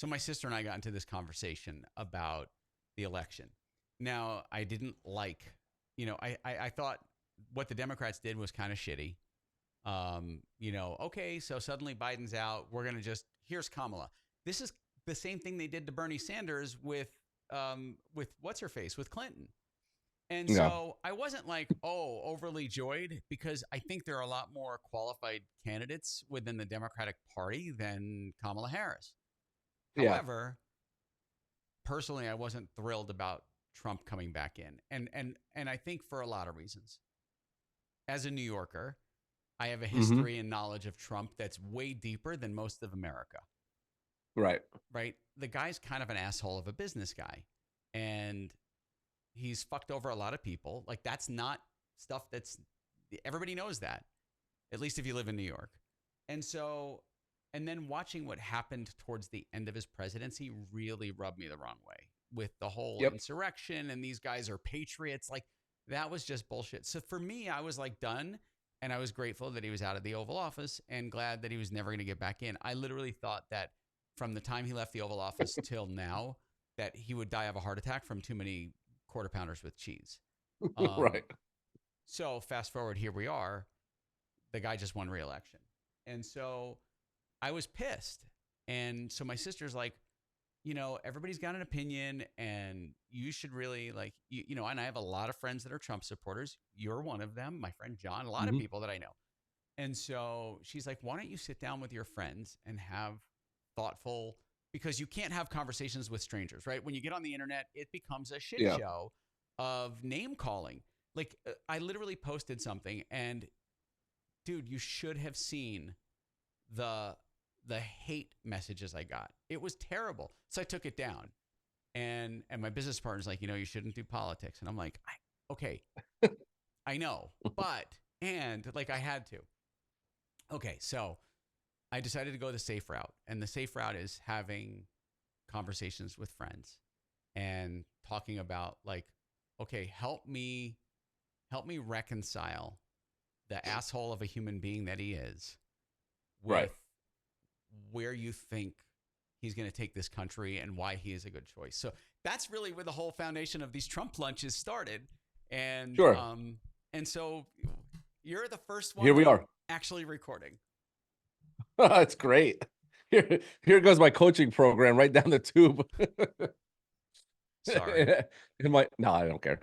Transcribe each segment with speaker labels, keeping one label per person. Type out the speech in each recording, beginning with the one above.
Speaker 1: So my sister and I got into this conversation about the election. Now, I didn't like, I thought what the Democrats did was kind of shitty. Okay, so suddenly Biden's out. We're going to here's Kamala. This is the same thing they did to Bernie Sanders with what's her face, with Clinton. And
Speaker 2: Yeah.
Speaker 1: so I wasn't like, overly joyed, because I think there are a lot more qualified candidates within the Democratic Party than Kamala Harris.
Speaker 2: Yeah.
Speaker 1: However, personally, I wasn't thrilled about Trump coming back in. And I think for a lot of reasons. As a New Yorker, I have a
Speaker 2: Mm-hmm.
Speaker 1: history and knowledge of Trump that's way deeper than most of America.
Speaker 2: Right.
Speaker 1: Right? The guy's kind of an asshole of a business guy. And he's fucked over a lot of people. Like, that's not stuff everybody knows that, at least if you live in New York. And then watching what happened towards the end of his presidency really rubbed me the wrong way, with the whole
Speaker 2: Yep.
Speaker 1: insurrection and these guys are patriots. Like, that was just bullshit. So for me, I was like done. And I was grateful that he was out of the Oval Office and glad that he was never going to get back in. I literally thought that from the time he left the Oval Office till now, that he would die of a heart attack from too many quarter pounders with cheese.
Speaker 2: Right.
Speaker 1: So fast forward, here we are. The guy just won re-election. And so I was pissed. And so my sister's like, everybody's got an opinion and you should really and I have a lot of friends that are Trump supporters. You're one of them, my friend John, a lot of
Speaker 2: Mm-hmm.
Speaker 1: people that I know. And so she's like, why don't you sit down with your friends and have thoughtful, because you can't have conversations with strangers, right? When you get on the internet, it becomes a shit
Speaker 2: Yeah.
Speaker 1: show of name calling. Like, I literally posted something and dude, you should have seen the hate messages I got. It was terrible. So I took it down. And my business partner's like, you shouldn't do politics. And I'm like, okay, I know, and I had to. Okay, so I decided to go the safe route. And the safe route is having conversations with friends and talking about okay, help me reconcile the asshole of a human being that he is
Speaker 2: Right.
Speaker 1: with where you think he's going to take this country and why he is a good choice. So that's really where the whole foundation of these Trump lunches started. And
Speaker 2: Sure.
Speaker 1: and so you're the first one
Speaker 2: Here we
Speaker 1: that I'm
Speaker 2: are.
Speaker 1: actually recording.
Speaker 2: That's great. Here goes my coaching program right down the tube.
Speaker 1: Sorry.
Speaker 2: No, I don't care.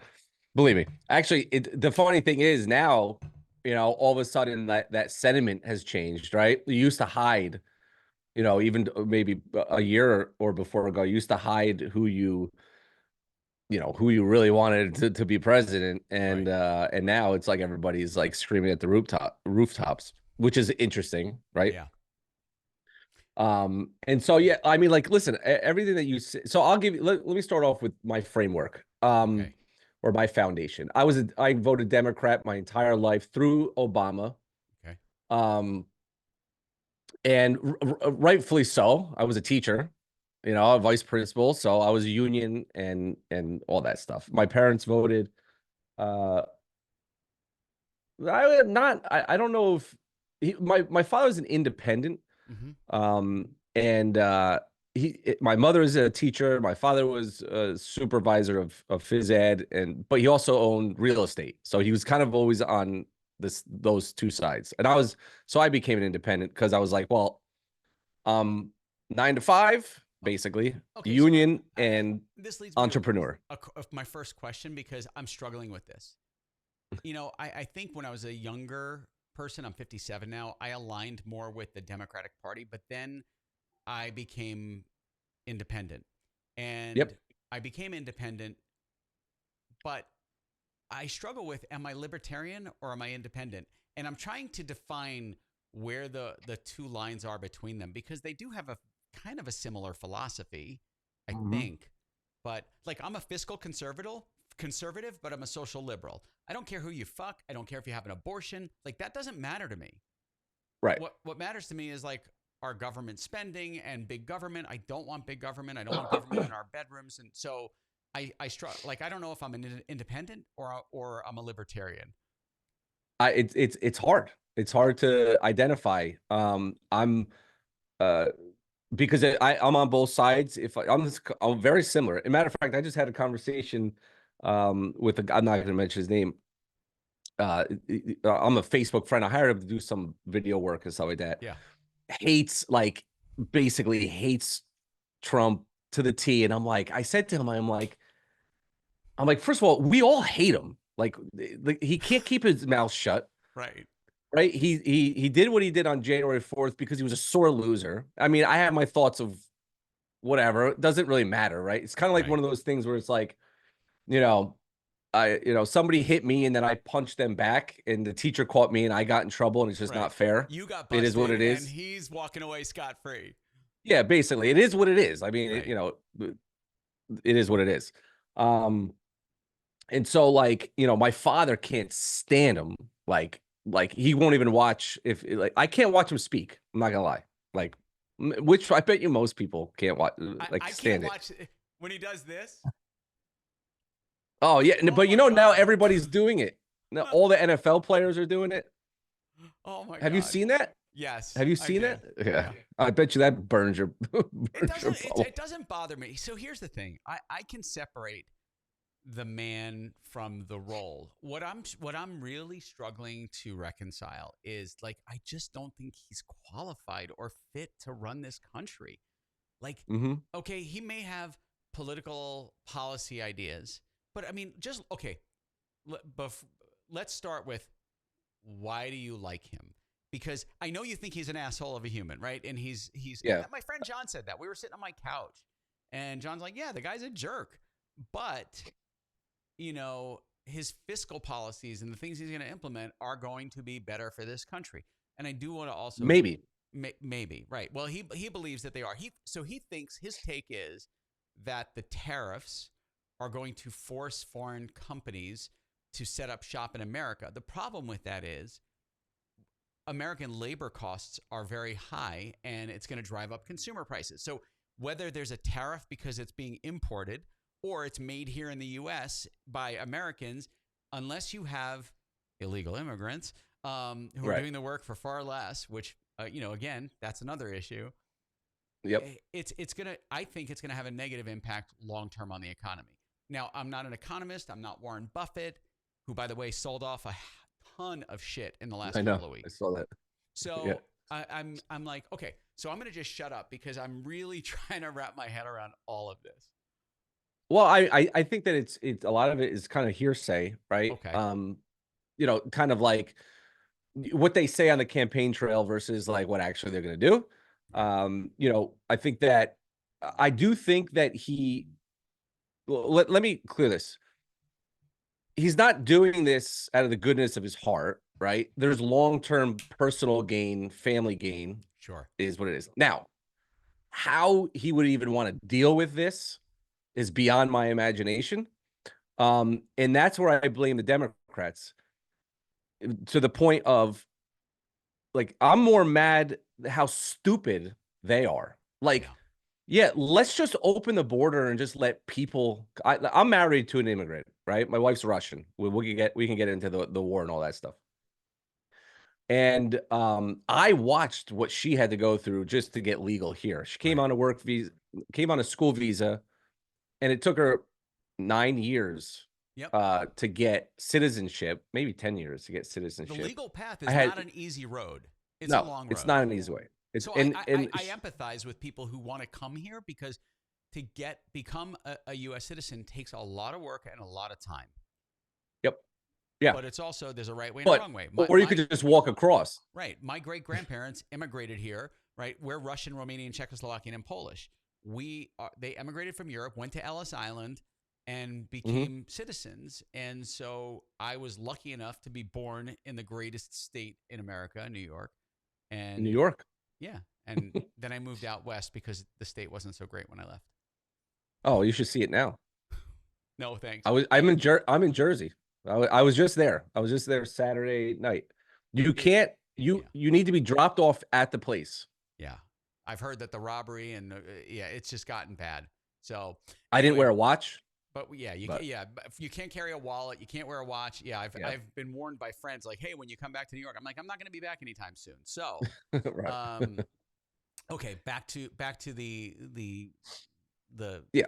Speaker 2: Believe me. Actually, the funny thing is now, all of a sudden that sentiment has changed, right? You used to hide, even maybe a year or before ago, you used to hide who you really wanted to be president.
Speaker 1: Right.
Speaker 2: And now it's like everybody's like screaming at the rooftops, which is interesting, right?
Speaker 1: Yeah.
Speaker 2: And so, yeah, I mean, like, listen, everything that you say, so I'll give you, let me start off with my framework,
Speaker 1: Okay.
Speaker 2: or my foundation. I voted Democrat my entire life through Obama.
Speaker 1: Okay.
Speaker 2: Um, and rightfully so. I was a teacher, a vice principal, so I was a union and all that stuff. My parents voted. Uh, I don't know if my father's an independent.
Speaker 1: Mm-hmm.
Speaker 2: And my mother is a teacher. My father was a supervisor of phys ed, but he also owned real estate. So he was kind of always on those two sides. And I became an independent because I was like, well, 9 to 5, basically,
Speaker 1: Okay. So
Speaker 2: union and
Speaker 1: this leads me to
Speaker 2: entrepreneur.
Speaker 1: my first question, because I'm struggling with this. I think when I was a younger person, I'm 57 now, I aligned more with the Democratic Party, but then I became independent. And
Speaker 2: Yep.
Speaker 1: I became independent, but I struggle with, am I libertarian or am I independent? And I'm trying to define where the two lines are between them, because they do have a kind of a similar philosophy, I
Speaker 2: Mhm.
Speaker 1: think. But I'm a fiscal conservative, but I'm a social liberal. I don't care who you fuck. I don't care if you have an abortion. That doesn't matter to me.
Speaker 2: Right.
Speaker 1: What matters to me is our government spending and big government. I don't want big government. I don't want government in our bedrooms. And so I struggle. I don't know if I'm an independent or I'm a libertarian.
Speaker 2: It's hard. It's hard to identify. I'm because I'm on both sides. I'm very similar. As a matter of fact, I just had a conversation with I'm not going to mention his name. I'm a Facebook friend. I hired him to do some video work and stuff like that.
Speaker 1: Yeah.
Speaker 2: Basically hates Trump to the T. And I said to him, I'm like, first of all, we all hate him. Like he can't keep his mouth shut.
Speaker 1: Right.
Speaker 2: Right. He did what he did on January 4th because he was a sore loser. I mean, I have my thoughts of whatever. It doesn't really matter. Right. It's kind of like
Speaker 1: Right.
Speaker 2: one of those things where it's like, you know, somebody hit me and then I punched them back and the teacher caught me and I got in trouble and it's just
Speaker 1: Right.
Speaker 2: not fair.
Speaker 1: You got
Speaker 2: It is what
Speaker 1: busted
Speaker 2: it
Speaker 1: and
Speaker 2: is.
Speaker 1: he's walking away scot-free.
Speaker 2: Yeah, basically, it is what it is. I mean,
Speaker 1: Right.
Speaker 2: it is what it is. Um, and so my father can't stand him. Like he won't even watch if like I can't watch him speak. I'm not gonna lie. Like, which I bet you most people can't watch,
Speaker 1: I can't
Speaker 2: stand it.
Speaker 1: watch when he does this.
Speaker 2: Oh yeah,
Speaker 1: Oh
Speaker 2: but
Speaker 1: my
Speaker 2: now
Speaker 1: God.
Speaker 2: everybody's doing it. Now all the NFL players are doing it.
Speaker 1: Oh my
Speaker 2: Have you
Speaker 1: God.
Speaker 2: seen that?
Speaker 1: Yes,
Speaker 2: Have you
Speaker 1: I
Speaker 2: seen
Speaker 1: did.
Speaker 2: that? Yeah.
Speaker 1: Yeah.
Speaker 2: I bet you that burns your
Speaker 1: It
Speaker 2: burns your
Speaker 1: doesn't
Speaker 2: bubble.
Speaker 1: it doesn't bother me. So here's the thing. I can separate the man from the role. What I'm really struggling to reconcile is like I just don't think he's qualified or fit to run this country. Like,
Speaker 2: Mm-hmm.
Speaker 1: okay, he may have political policy ideas, but I mean, just okay. Let's start with why do you like him? Because I know you think he's an asshole of a human, right? And he's
Speaker 2: Yeah.
Speaker 1: my friend John said that. We were sitting on my couch and John's like, "Yeah, the guy's a jerk." But, his fiscal policies and the things he's going to implement are going to be better for this country. And I do want to also
Speaker 2: Maybe.
Speaker 1: maybe, right. Well, he believes that they are. He thinks his take is that the tariffs are going to force foreign companies to set up shop in America. The problem with that is American labor costs are very high and it's going to drive up consumer prices. So whether there's a tariff because it's being imported or it's made here in the US by Americans, unless you have illegal immigrants who are
Speaker 2: Right.
Speaker 1: doing the work for far less, which, again, that's another issue.
Speaker 2: Yep.
Speaker 1: I think it's going to have a negative impact long-term on the economy. Now, I'm not an economist. I'm not Warren Buffett, who, by the way, sold off a ton of shit in the last
Speaker 2: I know.
Speaker 1: couple of
Speaker 2: I
Speaker 1: weeks.
Speaker 2: saw that.
Speaker 1: So
Speaker 2: Yeah.
Speaker 1: I'm like, okay, so I'm going to just shut up because I'm really trying to wrap my head around all of this.
Speaker 2: Well, I think that it's a lot of it is kind of hearsay, right?
Speaker 1: Okay.
Speaker 2: Kind of like what they say on the campaign trail versus like what actually they're going to do.
Speaker 1: Right.
Speaker 2: I think that I do think that let me clear this. He's not doing this out of the goodness of his heart, right? There's long-term personal gain, family gain
Speaker 1: Sure.
Speaker 2: is what it is. Now, how he would even want to deal with this is beyond my imagination. And that's where I blame the Democrats to the point of like, I'm more mad how stupid they are. Like, yeah, let's just open the border and just let people. I'm married to an immigrant, right? My wife's Russian. We can get into the war and all that stuff. And I watched what she had to go through just to get legal here. She came
Speaker 1: Right.
Speaker 2: on a work visa, came on a school visa, and it took her 9 years
Speaker 1: Yep.
Speaker 2: to get citizenship, maybe 10 years to get
Speaker 1: The
Speaker 2: citizenship.
Speaker 1: legal path
Speaker 2: I
Speaker 1: is
Speaker 2: had
Speaker 1: not an easy road. It's a
Speaker 2: no,
Speaker 1: long
Speaker 2: it's
Speaker 1: road.
Speaker 2: not an easy way. It's
Speaker 1: So
Speaker 2: and
Speaker 1: I empathize with people who want to come here because to become a U.S. citizen takes a lot of work and a lot of time.
Speaker 2: yep, yeah.
Speaker 1: But it's also there's a right way and a wrong way.
Speaker 2: Or you could just walk across.
Speaker 1: Right. My great grandparents immigrated here. Right. We're Russian, Romanian, Czechoslovakian, and Polish. They emigrated from Europe, went to Ellis Island, and became citizens. And so I was lucky enough to be born in the greatest state in America, New York. And
Speaker 2: New York.
Speaker 1: yeah. And then I moved out west because the state wasn't so great when I left.
Speaker 2: Oh, you should see it now.
Speaker 1: No, thanks.
Speaker 2: I'm in Jersey. I was just there. I was just there Saturday night. You can't. You need to be dropped off at the place.
Speaker 1: Yeah. I've heard that the robbery and it's just gotten bad. So
Speaker 2: I didn't wear a watch.
Speaker 1: But you can't carry a wallet. You can't wear a watch. Yeah, I've been warned by friends like, hey, when you come back to New York, I'm like, I'm not going to be back anytime soon. So,
Speaker 2: right.
Speaker 1: Okay, back to the
Speaker 2: Yeah.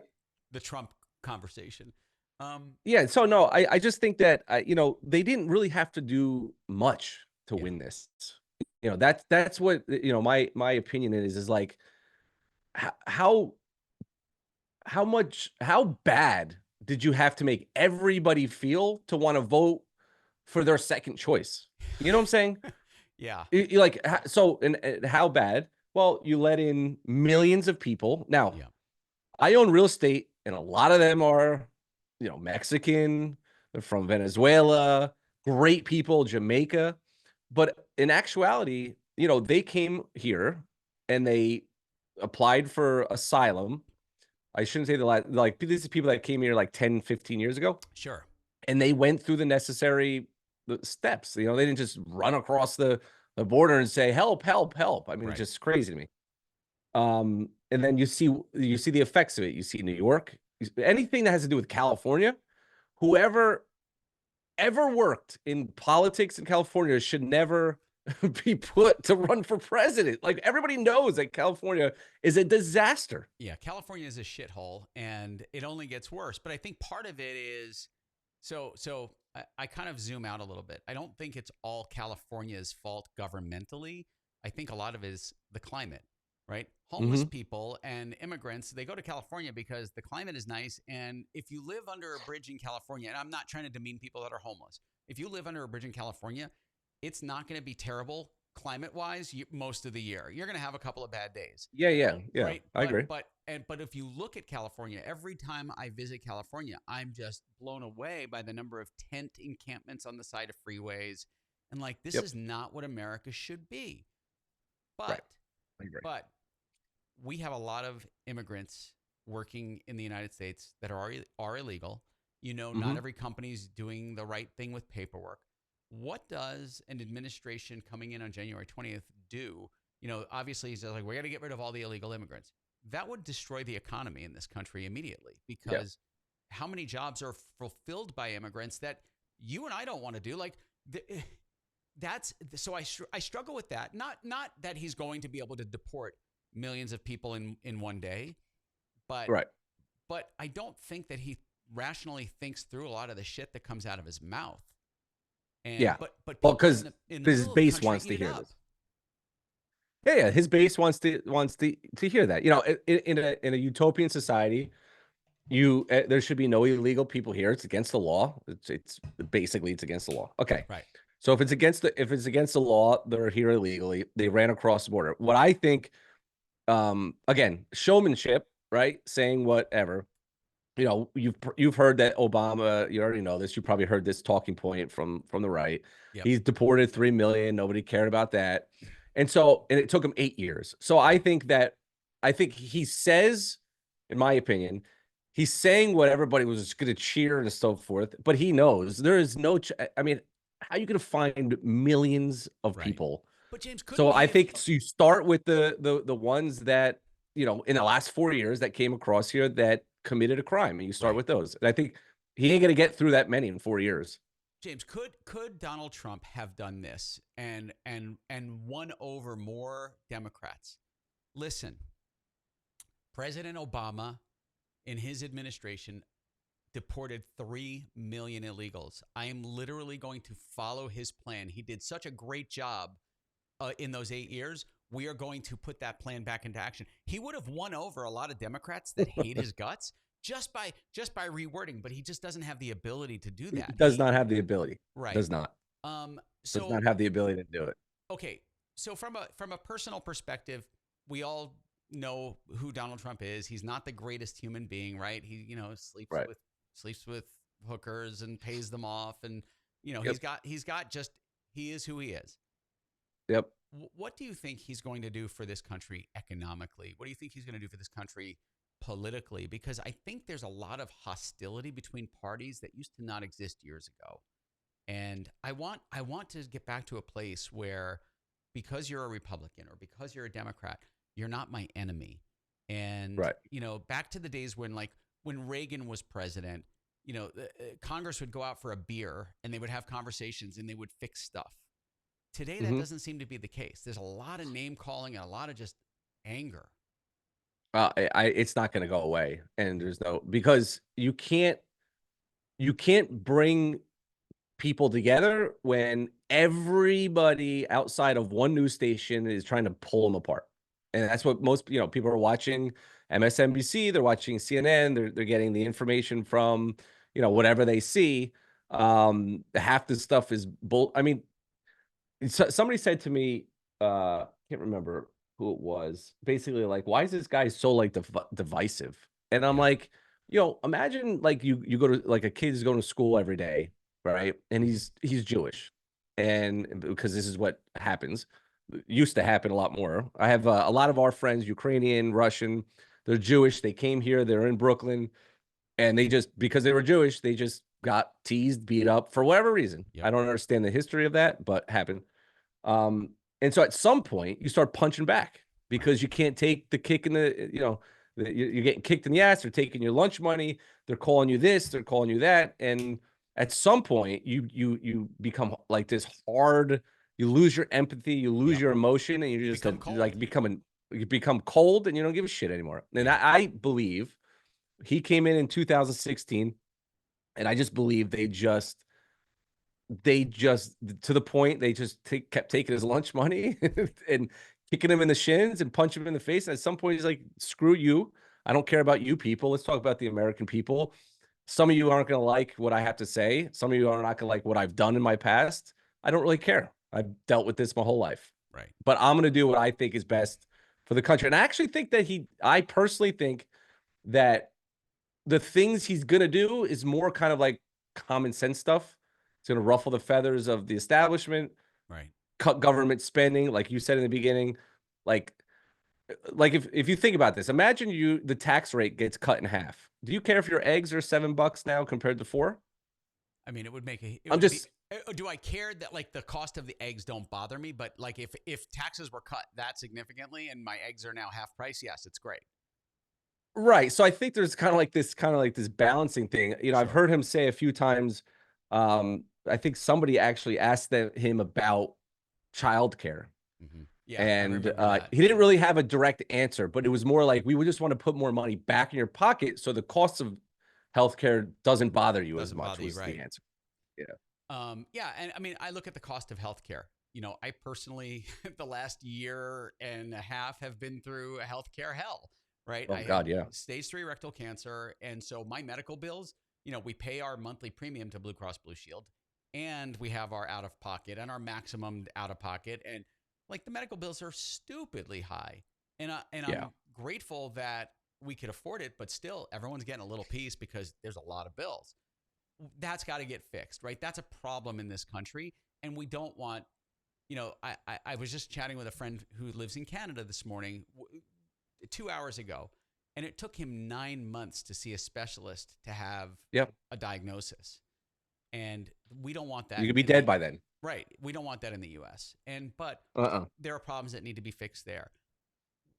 Speaker 1: the Trump conversation.
Speaker 2: Yeah. So no, I just think that they didn't really have to do much to
Speaker 1: Yeah.
Speaker 2: win this. That's what my opinion is like how how bad did you have to make everybody feel to want to vote for their second choice? You know what I'm saying?
Speaker 1: Yeah.
Speaker 2: Like so, and how bad? Well, you let in millions of people. Now,
Speaker 1: Yeah.
Speaker 2: I own real estate, and a lot of them are, Mexican, they're from Venezuela, great people, Jamaica. But in actuality, they came here and they applied for asylum. I shouldn't say like these are people that came here like 10, 15 years ago,
Speaker 1: Sure.
Speaker 2: and they went through the necessary steps. They didn't just run across the border and say, help, help, help. I mean, it's
Speaker 1: Right.
Speaker 2: just crazy to me. And then you see the effects of it. You see New York, anything that has to do with California, whoever ever worked in politics in California should never be put to run for president. Like everybody knows that California is a disaster.
Speaker 1: Yeah, California is a shithole, and it only gets worse. But I think part of it is I kind of zoom out a little bit. I don't think it's all California's fault governmentally. I think a lot of it is the climate, right? Homeless
Speaker 2: Hmm.
Speaker 1: people and immigrants, they go to California because the climate is nice. And if you live under a bridge in California, and I'm not trying to demean people that are homeless, if you live under a bridge in California, it's not going to be terrible climate wise most of the year. You're going to have a couple of bad days,
Speaker 2: Yeah, yeah, yeah.
Speaker 1: right?
Speaker 2: I agree.
Speaker 1: But if you look at California, every time I visit California, I'm just blown away by the number of tent encampments on the side of freeways, and like this
Speaker 2: Yep.
Speaker 1: is not what America should be.
Speaker 2: Right.
Speaker 1: But
Speaker 2: I agree.
Speaker 1: but we have a lot of immigrants working in the United States that are illegal. Not
Speaker 2: Hmm.
Speaker 1: every company's doing the right thing with paperwork. What does an administration coming in on January 20th do? Obviously, he's like, we got to get rid of all the illegal immigrants. That would destroy the economy in this country immediately
Speaker 2: Yeah.
Speaker 1: because how many jobs are fulfilled by immigrants that you and I don't want to do? Like, that's so I struggle with that. Not that he's going to be able to deport millions of people in one day, but
Speaker 2: Right.
Speaker 1: I don't think that he rationally thinks through a lot of the shit that comes out of his mouth. And
Speaker 2: Yeah.
Speaker 1: but
Speaker 2: Well,
Speaker 1: people
Speaker 2: because
Speaker 1: in the
Speaker 2: his
Speaker 1: middle of the
Speaker 2: base
Speaker 1: country
Speaker 2: wants
Speaker 1: eat
Speaker 2: to
Speaker 1: it
Speaker 2: hear
Speaker 1: up.
Speaker 2: this. Yeah, yeah. His base wants to hear that. In a utopian society, there should be no illegal people here. It's against the law. It's basically it's against the law. Okay.
Speaker 1: Right.
Speaker 2: So if it's against the law, they're here illegally. They ran across the border. What I think, again, showmanship, right? Saying whatever. You've heard that Obama. You already know this. You probably heard this talking point from the right.
Speaker 1: Yep.
Speaker 2: He's deported 3 million. Nobody cared about that, and it took him 8 years. So I think he says, in my opinion, he's saying what everybody was just going to cheer and so forth. But he knows there is no. I mean, how are you going to find millions of
Speaker 1: Right.
Speaker 2: people?
Speaker 1: But James, couldn't
Speaker 2: So
Speaker 1: he
Speaker 2: I
Speaker 1: have
Speaker 2: think so you start with the ones that, in the last 4 years that came across here that committed a crime, and you start
Speaker 1: right.
Speaker 2: with those. And I think he ain't gonna get through that many in 4 years.
Speaker 1: James, could Donald Trump have done this and won over more Democrats? Listen, President Obama in his administration deported 3 million illegals. I am literally going to follow his plan. He did such a great job in those 8 years. We are going to put that plan back into action. He would have won over a lot of Democrats that hate his guts just by rewording, but he just doesn't have the ability to do
Speaker 2: He
Speaker 1: that.
Speaker 2: does not have the ability.
Speaker 1: Right.
Speaker 2: Does not.
Speaker 1: Um,
Speaker 2: Does
Speaker 1: so
Speaker 2: not have the ability to do it.
Speaker 1: okay. So from a personal perspective, we all know who Donald Trump is. He's not the greatest human being, right? He,
Speaker 2: Right.
Speaker 1: sleeps with hookers and pays them off, and
Speaker 2: Yep.
Speaker 1: he's got just he is who he is.
Speaker 2: Yep.
Speaker 1: What do you think he's going to do for this country economically? What do you think he's going to do for this country politically? Because I think there's a lot of hostility between parties that used to not exist years ago. And I want to get back to a place where because you're a Republican or because you're a Democrat, you're not my enemy. And
Speaker 2: Right.
Speaker 1: back to the days when Reagan was president, Congress would go out for a beer and they would have conversations and they would fix stuff. Today, that
Speaker 2: Hmm.
Speaker 1: doesn't seem to be the case. There's a lot of name calling and a lot of just Anger.
Speaker 2: It's not going to go away, and there's no because you can't bring people together when everybody outside of one news station is trying to pull them apart. And that's what most, people are watching MSNBC, they're watching CNN, they're getting the information from, whatever they see. Half the stuff is I mean, somebody said to me, can't remember who it was, basically like, why is this guy so like divisive? And I'm
Speaker 1: Yeah.
Speaker 2: like, imagine like you go to like a kid is going to school every day, right? And
Speaker 1: Mhm.
Speaker 2: he's Jewish, and because this is what happens, used to happen a lot more. I have a lot of our friends, Ukrainian, Russian, they're Jewish. They came here, they're in Brooklyn, and they just because they were Jewish, they just got teased, beat up for whatever reason.
Speaker 1: Yep.
Speaker 2: I don't understand the history of that, but happened. And so at some point you start punching back
Speaker 1: Right.
Speaker 2: because you can't take the kick in you're getting kicked in the ass. They're taking your lunch money. They're calling you this. They're calling you that. And at some point you become like this hard. You lose your empathy. You lose
Speaker 1: Yep.
Speaker 2: your emotion, and you're
Speaker 1: You
Speaker 2: just
Speaker 1: become
Speaker 2: like
Speaker 1: cold.
Speaker 2: you become cold, and you don't give a shit anymore. And
Speaker 1: Yeah.
Speaker 2: I believe he came in 2016, and I just believe they just to the point they just kept taking his lunch money and kicking him in the shins and punch him in the face. And at some point, he's like, "Screw you! I don't care about you people. Let's talk about the American people. Some of you aren't going to like what I have to say. Some of you are not going to like what I've done in my past. I don't really care. I've dealt with this my whole life,
Speaker 1: Right.
Speaker 2: but I'm going to do what I think is best for the country." And I actually think that I personally think that the things he's gonna do is more kind of like common sense stuff. It's gonna ruffle the feathers of the establishment,
Speaker 1: Right.
Speaker 2: cut government spending, like you said in the beginning. Like, like if you think about this, imagine the tax rate gets cut in half. Do you care if your eggs are $7 now compared to 4?
Speaker 1: I mean, it
Speaker 2: I'm
Speaker 1: would be.
Speaker 2: just
Speaker 1: Do I care that like the cost of the eggs don't bother me? But like if taxes were cut that significantly and my eggs are now half price, yes, it's great.
Speaker 2: right. So I think there's kind of like this balancing thing. I've
Speaker 1: Sure.
Speaker 2: heard him say a few times. I think somebody actually asked him about childcare.
Speaker 1: Yeah, I
Speaker 2: And
Speaker 1: remember that.
Speaker 2: he didn't really have a direct answer, but it was more like we would just want to put more money back in your pocket so the cost of healthcare doesn't bother you as
Speaker 1: Doesn't
Speaker 2: much
Speaker 1: bother you,
Speaker 2: was the
Speaker 1: right?
Speaker 2: answer. Yeah.
Speaker 1: Yeah, and I mean, I look at the cost of healthcare. I personally, the last year and a half have been through a healthcare hell, right?
Speaker 2: Oh
Speaker 1: I had
Speaker 2: God, yeah.
Speaker 1: stage 3 rectal cancer. And so my medical bills, we pay our monthly premium to Blue Cross Blue Shield, and we have our out of pocket and our maximum out of pocket. And like the medical bills are stupidly high. And
Speaker 2: Yeah.
Speaker 1: I'm grateful that we could afford it, but still everyone's getting a little piece because there's a lot of bills. That's got to get fixed, right? That's a problem in this country. And we don't want, I was just chatting with a friend who lives in Canada this morning, 2 hours ago, and it took him 9 months to see a specialist to have
Speaker 2: Yep.
Speaker 1: a diagnosis. And we don't want
Speaker 2: You
Speaker 1: that
Speaker 2: could be
Speaker 1: in the
Speaker 2: dead by then.
Speaker 1: right. We don't want that in the US. But
Speaker 2: Uh-uh.
Speaker 1: there are problems that need to be fixed there.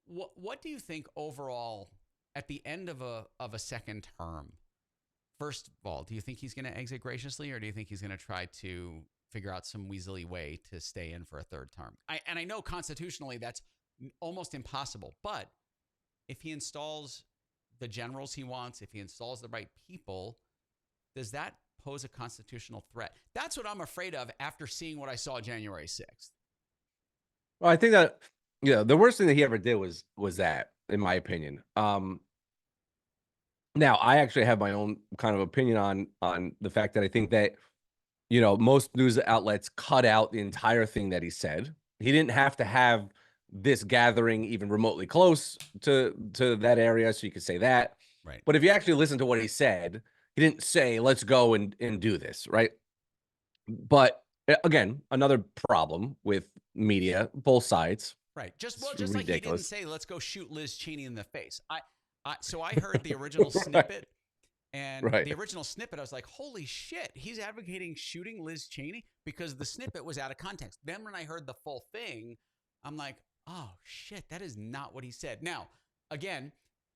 Speaker 1: What do you think overall at the end of a second term? First of all, do you think he's going to exit graciously, or do you think he's going to try to figure out some weaselly way to stay in for a third term? I know constitutionally that's almost impossible, but if he installs the generals he wants, if he installs the right people, does that pose a constitutional threat? That's what I'm afraid of after seeing what I saw January 6th.
Speaker 2: Well, I think that the worst thing that he ever did was that, in my opinion. Now I actually have my own kind of opinion on the fact that I think that most news outlets cut out the entire thing that he said. He didn't have to have this gathering even remotely close to that area, so you could say that.
Speaker 1: Right.
Speaker 2: But if you actually listen to what he said, he didn't say, "Let's go and do this," right? But again, another problem with media, both sides.
Speaker 1: Right.
Speaker 2: It's
Speaker 1: Just like he didn't
Speaker 2: ridiculous.
Speaker 1: say, let's go shoot Liz Cheney in the face. So I heard the original
Speaker 2: Right,
Speaker 1: snippet. And
Speaker 2: right.
Speaker 1: the original snippet, I was like, holy shit, he's advocating shooting Liz Cheney because the snippet was out of context. Then when I heard the full thing, I'm like, oh shit, that is not what he said. Now, again,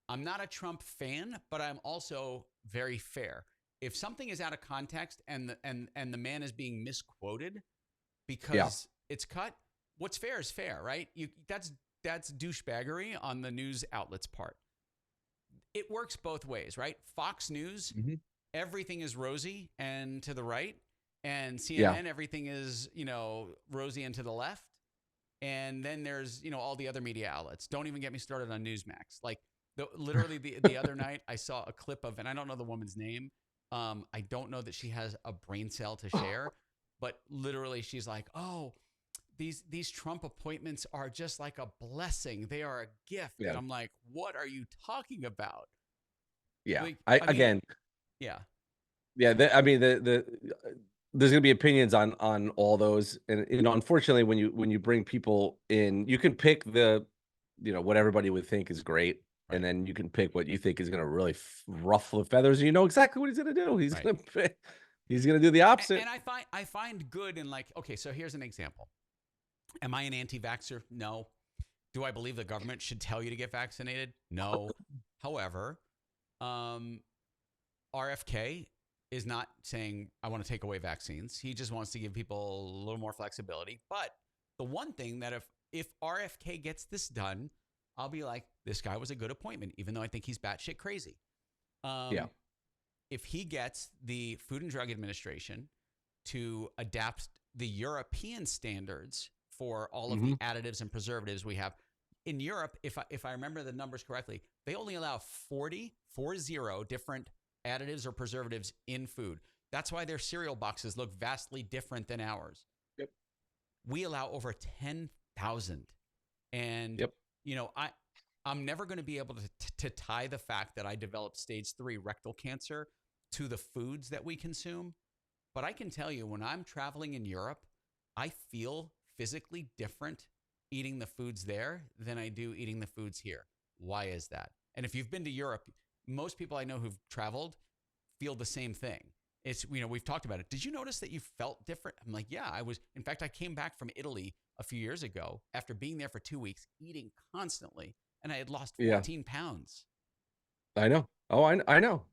Speaker 1: I'm not a Trump fan, but I'm also very fair. If something is out of context and the man is being misquoted
Speaker 2: Yeah.
Speaker 1: because it's cut, what's fair is fair, right? that's douchebaggery on the news outlet's part. It works both ways, right? Fox News, everything is rosy and to the right, and CNN, everything is, rosy and to the left. And then there's, all the other media outlets. Don't even get me started on Newsmax. Like literally the other night I saw a clip of, and I don't know the woman's name. I don't know that she has a brain cell to share, but literally she's like, oh, these Trump appointments are just like a blessing. They are a gift. Yeah. And I'm like, what are you talking about?
Speaker 2: Yeah.
Speaker 1: Like,
Speaker 2: again.
Speaker 1: Yeah.
Speaker 2: Yeah. There's going to be opinions on all those. And, unfortunately, when you bring people in, you can pick what everybody would think is great. Right. And then you can pick what you think is going to really ruffle the feathers. And you know exactly what he's going to do. He's going to do the opposite.
Speaker 1: And I find good in, like, okay, so here's an example. Am I an anti-vaxxer? No. Do I believe the government should tell you to get vaccinated? No. However, RFK is not saying, I want to take away vaccines. He just wants to give people a little more flexibility. But the one thing that if RFK gets this done, I'll be like, this guy was a good appointment, even though I think he's batshit crazy. If he gets the Food and Drug Administration to adapt the European standards for all of the additives and preservatives we have in Europe, if I remember the numbers correctly, they only allow 40 different additives or preservatives in food. That's why their cereal boxes look vastly different than ours. Yep. We allow over 10,000. And, I'm never going to be able to tie the fact that I developed stage 3 rectal cancer to the foods that we consume. But I can tell you, when I'm traveling in Europe, I feel physically different eating the foods there than I do eating the foods here. Why is that? And if you've been to Europe, most people I know who've traveled feel the same thing. It's, we've talked about it. Did you notice that you felt different? I'm like, yeah, in fact, I came back from Italy a few years ago after being there for 2 weeks, eating constantly, and I had lost 14 pounds.
Speaker 2: I know. Oh, I know.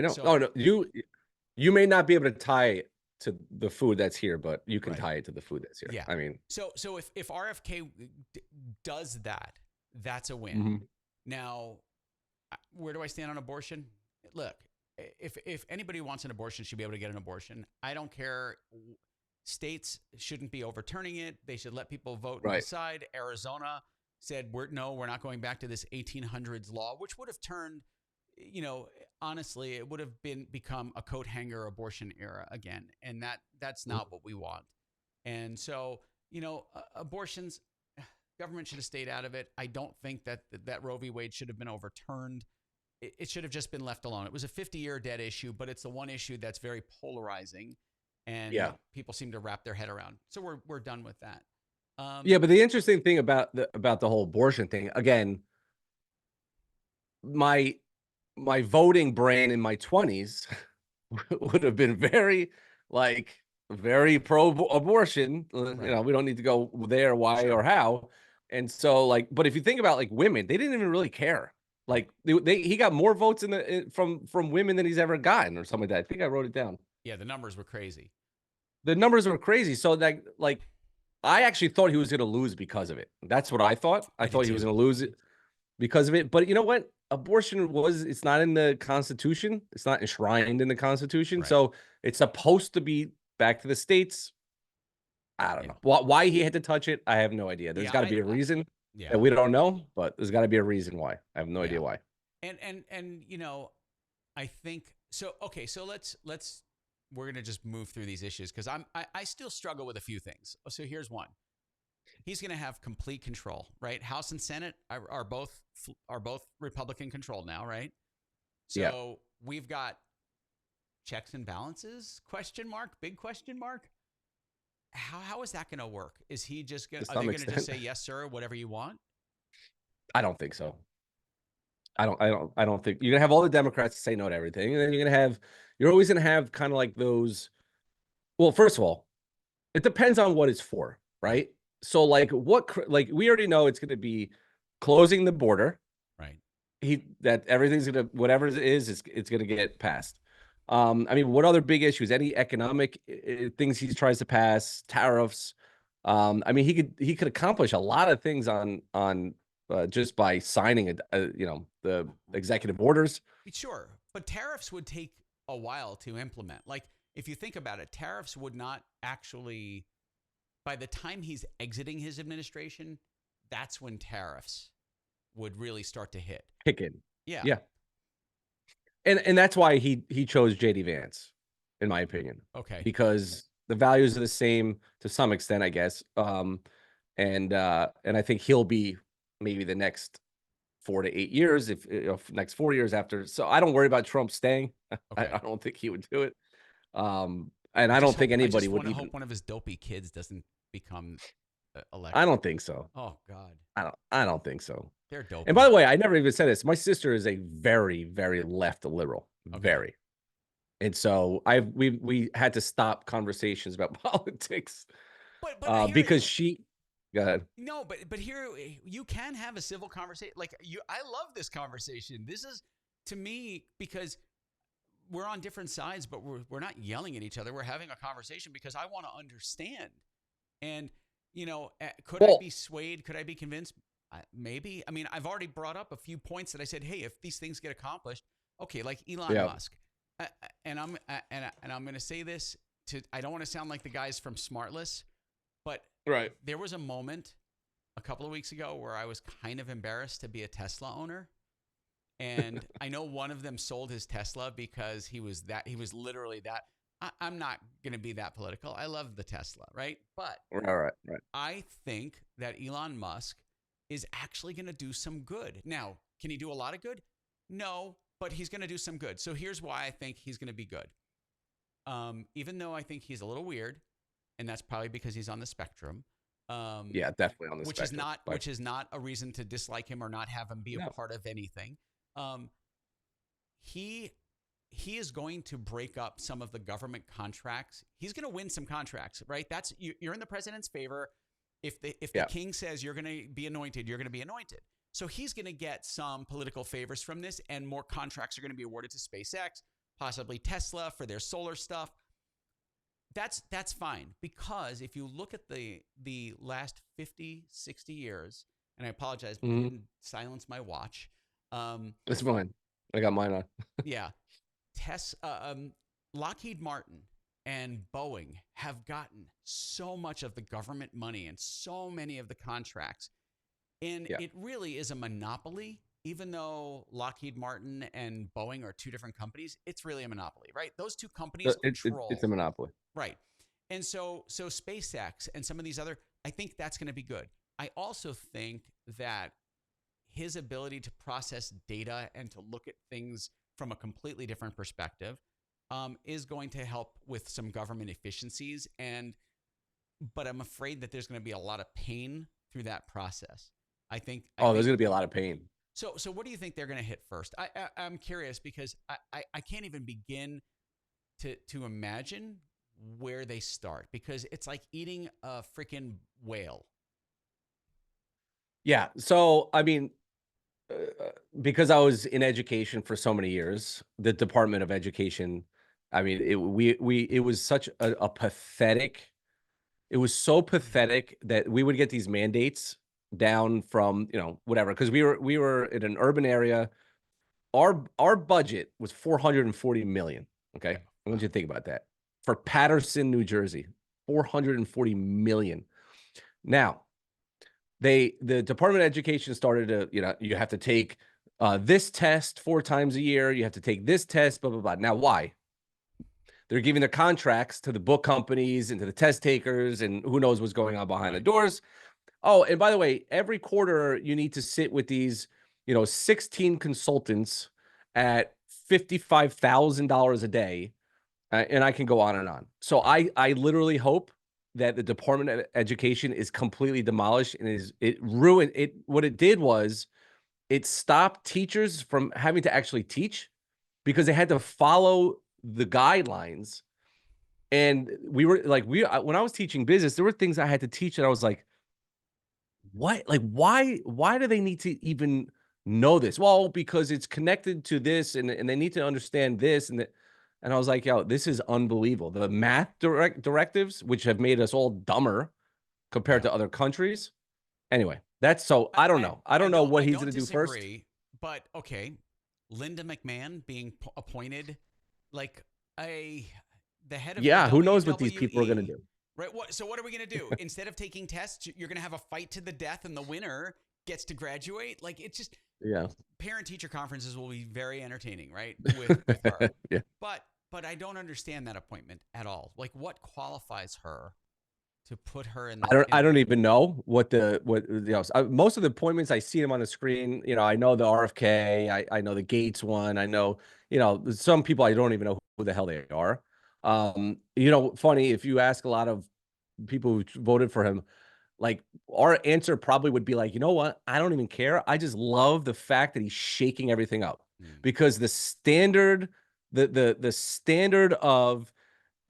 Speaker 1: So,
Speaker 2: oh, no, you may not be able to tie it to the food that's here, but you can tie it to the food that's here.
Speaker 1: Yeah.
Speaker 2: I mean,
Speaker 1: so if RFK does that, that's a win. Now, where do I stand on abortion? Look, if anybody wants an abortion, should be able to get an abortion. I don't care. States shouldn't be overturning it. They should let people vote and decide. Arizona said, we're not going back to this 1800s law, which would have turned, honestly, it would have become a coat hanger abortion era again. And that's not what we want. And so, abortions, government should have stayed out of it. I don't think that Roe v. Wade should have been overturned. It should have just been left alone. It was a 50-year dead issue, but it's the one issue that's very polarizing, and people seem to wrap their head around. So we're done with that.
Speaker 2: But the interesting thing about the whole abortion thing, again, my voting brain in my 20s would have been very pro-abortion. Right. We don't need to go there, why or how. And so, but if you think about women, they didn't even really care. He got more votes from women than he's ever gotten, or something like that. I think I wrote it down.
Speaker 1: Yeah, the numbers were crazy.
Speaker 2: So I actually thought he was going to lose because of it. That's what I thought. I thought he was going to lose it because of it. But you know what? Abortion it's not in the Constitution. It's not enshrined in the Constitution. Right. So it's supposed to be back to the states. I don't know why he had to touch it. I have no idea. There's got to be a reason that we don't know, but there's got to be a reason why. I have no idea why.
Speaker 1: And I think so. Okay, so let's we're gonna just move through these issues because I still struggle with a few things. So here's one. He's gonna have complete control, right? House and Senate are both Republican controlled now, right? So we've got checks and balances? Big question mark. How is that going to work? Is he just going? Are they going to just say yes, sir, whatever you want?
Speaker 2: I don't think so. I don't think you're gonna have all the Democrats say no to everything, and then you're always gonna have kind of like those. Well, first of all, it depends on what it's for, right? So we already know it's gonna be closing the border,
Speaker 1: right?
Speaker 2: That everything's gonna whatever it is, it's gonna get passed. What other big issues? Any economic things he tries to pass? Tariffs. He could accomplish a lot of things on just by signing the executive orders.
Speaker 1: Sure, but tariffs would take a while to implement. Like, if you think about it, tariffs would not actually, by the time he's exiting his administration, that's when tariffs would really start to hit.
Speaker 2: Kick in.
Speaker 1: Yeah.
Speaker 2: Yeah. And that's why he chose JD Vance, in my opinion.
Speaker 1: Okay.
Speaker 2: Because the values are the same to some extent, I guess. And I think he'll be maybe the next 4 to 8 years, if next 4 years after. So I don't worry about Trump staying.
Speaker 1: Okay.
Speaker 2: I don't think he would do it. And I don't think anybody would even
Speaker 1: hope one of his dopey kids doesn't become elected.
Speaker 2: I don't think so.
Speaker 1: Oh God.
Speaker 2: I don't think so.
Speaker 1: They're dopey.
Speaker 2: And by the way, I never even said this. My sister is a very, very left liberal.
Speaker 1: Okay.
Speaker 2: Very. And so we had to stop conversations about politics.
Speaker 1: But
Speaker 2: because she go ahead.
Speaker 1: No, but here you can have a civil conversation. Like I love this conversation. This is, to me, because we're on different sides, but we're not yelling at each other. We're having a conversation because I want to understand. And could I be swayed? Could I be convinced? Maybe. I mean, I've already brought up a few points that I said, hey, if these things get accomplished, okay, like Elon Musk. And I'm going to say this I don't want to sound like the guys from Smartless, but there was a moment a couple of weeks ago where I was kind of embarrassed to be a Tesla owner. And I know one of them sold his Tesla because he was literally that. I'm not going to be that political. I love the Tesla, right? But
Speaker 2: right.
Speaker 1: I think that Elon Musk is actually going to do some good. Now, can he do a lot of good? No, but he's going to do some good. So here's why I think he's going to be good. Even though I think he's a little weird, and that's probably because he's on the spectrum.
Speaker 2: Yeah, definitely on the spectrum.
Speaker 1: Which is not a reason to dislike him or not have him be a part of anything. He is going to break up some of the government contracts. He's going to win some contracts, right? That's you're in the president's favor. If the king says you're going to be anointed, you're going to be anointed. So he's going to get some political favors from this, and more contracts are going to be awarded to SpaceX, possibly Tesla for their solar stuff. That's fine, because if you look at the last 50, 60 years, and I apologize, but I didn't silence my watch.
Speaker 2: It's fine. I got mine on.
Speaker 1: Yeah. Lockheed Martin and Boeing have gotten so much of the government money and so many of the contracts. And it really is a monopoly. Even though Lockheed Martin and Boeing are two different companies, it's really a monopoly, right? Those two companies control.
Speaker 2: It's a monopoly.
Speaker 1: Right. And so SpaceX and some of these other, I think that's going to be good. I also think that his ability to process data and to look at things from a completely different perspective is going to help with some government efficiencies. But I'm afraid that there's going to be a lot of pain through that process. There's
Speaker 2: going to be a lot of pain.
Speaker 1: So what do you think they're going to hit first? I'm curious because I can't even begin to imagine where they start, because it's like eating a freaking whale.
Speaker 2: Yeah. So, I mean, because I was in education for so many years, the Department of Education, I mean, it was such a pathetic. It was so pathetic that we would get these mandates down from, whatever, because we were in an urban area. Our budget was $440 million. Okay. I want you to think about that. For Paterson, New Jersey, $440 million. Now, the Department of Education started to, you have to take this test 4 times a year. You have to take this test, blah, blah, blah. Now, why? They're giving their contracts to the book companies and to the test takers, and who knows what's going on behind the doors. Oh, and by the way, every quarter you need to sit with these, 16 consultants at $55,000 a day. And I can go on and on. So I literally hope that the Department of Education is completely demolished, and it ruined it. What it did was it stopped teachers from having to actually teach because they had to follow the guidelines. And we were like, when I was teaching business, there were things I had to teach that I was like, what? Like, why do they need to even know this? Well, because it's connected to this, and they need to understand this and that. And I was like, yo, this is unbelievable. The math directives, which have made us all dumber compared to other countries. Anyway, That's so I don't know. I don't know what
Speaker 1: I
Speaker 2: he's
Speaker 1: don't
Speaker 2: going to do first.
Speaker 1: disagree, but okay, Linda McMahon being appointed like a the head of the
Speaker 2: Yeah, who knows what these people are going to
Speaker 1: WWE,
Speaker 2: do?
Speaker 1: right? So what are we gonna do? Instead of taking tests, you're gonna have a fight to the death, and the winner gets to graduate. Like it's just
Speaker 2: Yeah.
Speaker 1: parent teacher conferences will be very entertaining, right? With her,
Speaker 2: Yeah.
Speaker 1: but I don't understand that appointment at all. Like what qualifies her to put her in the
Speaker 2: I don't even know what most of the appointments I see him on the screen. I know the RFK, I know the Gates one. I know, some people I don't even know who the hell they are. Funny, if you ask a lot of people who voted for him, like our answer probably would be like, you know what? I don't even care. I just love the fact that he's shaking everything up,
Speaker 1: Mm,
Speaker 2: because the standard of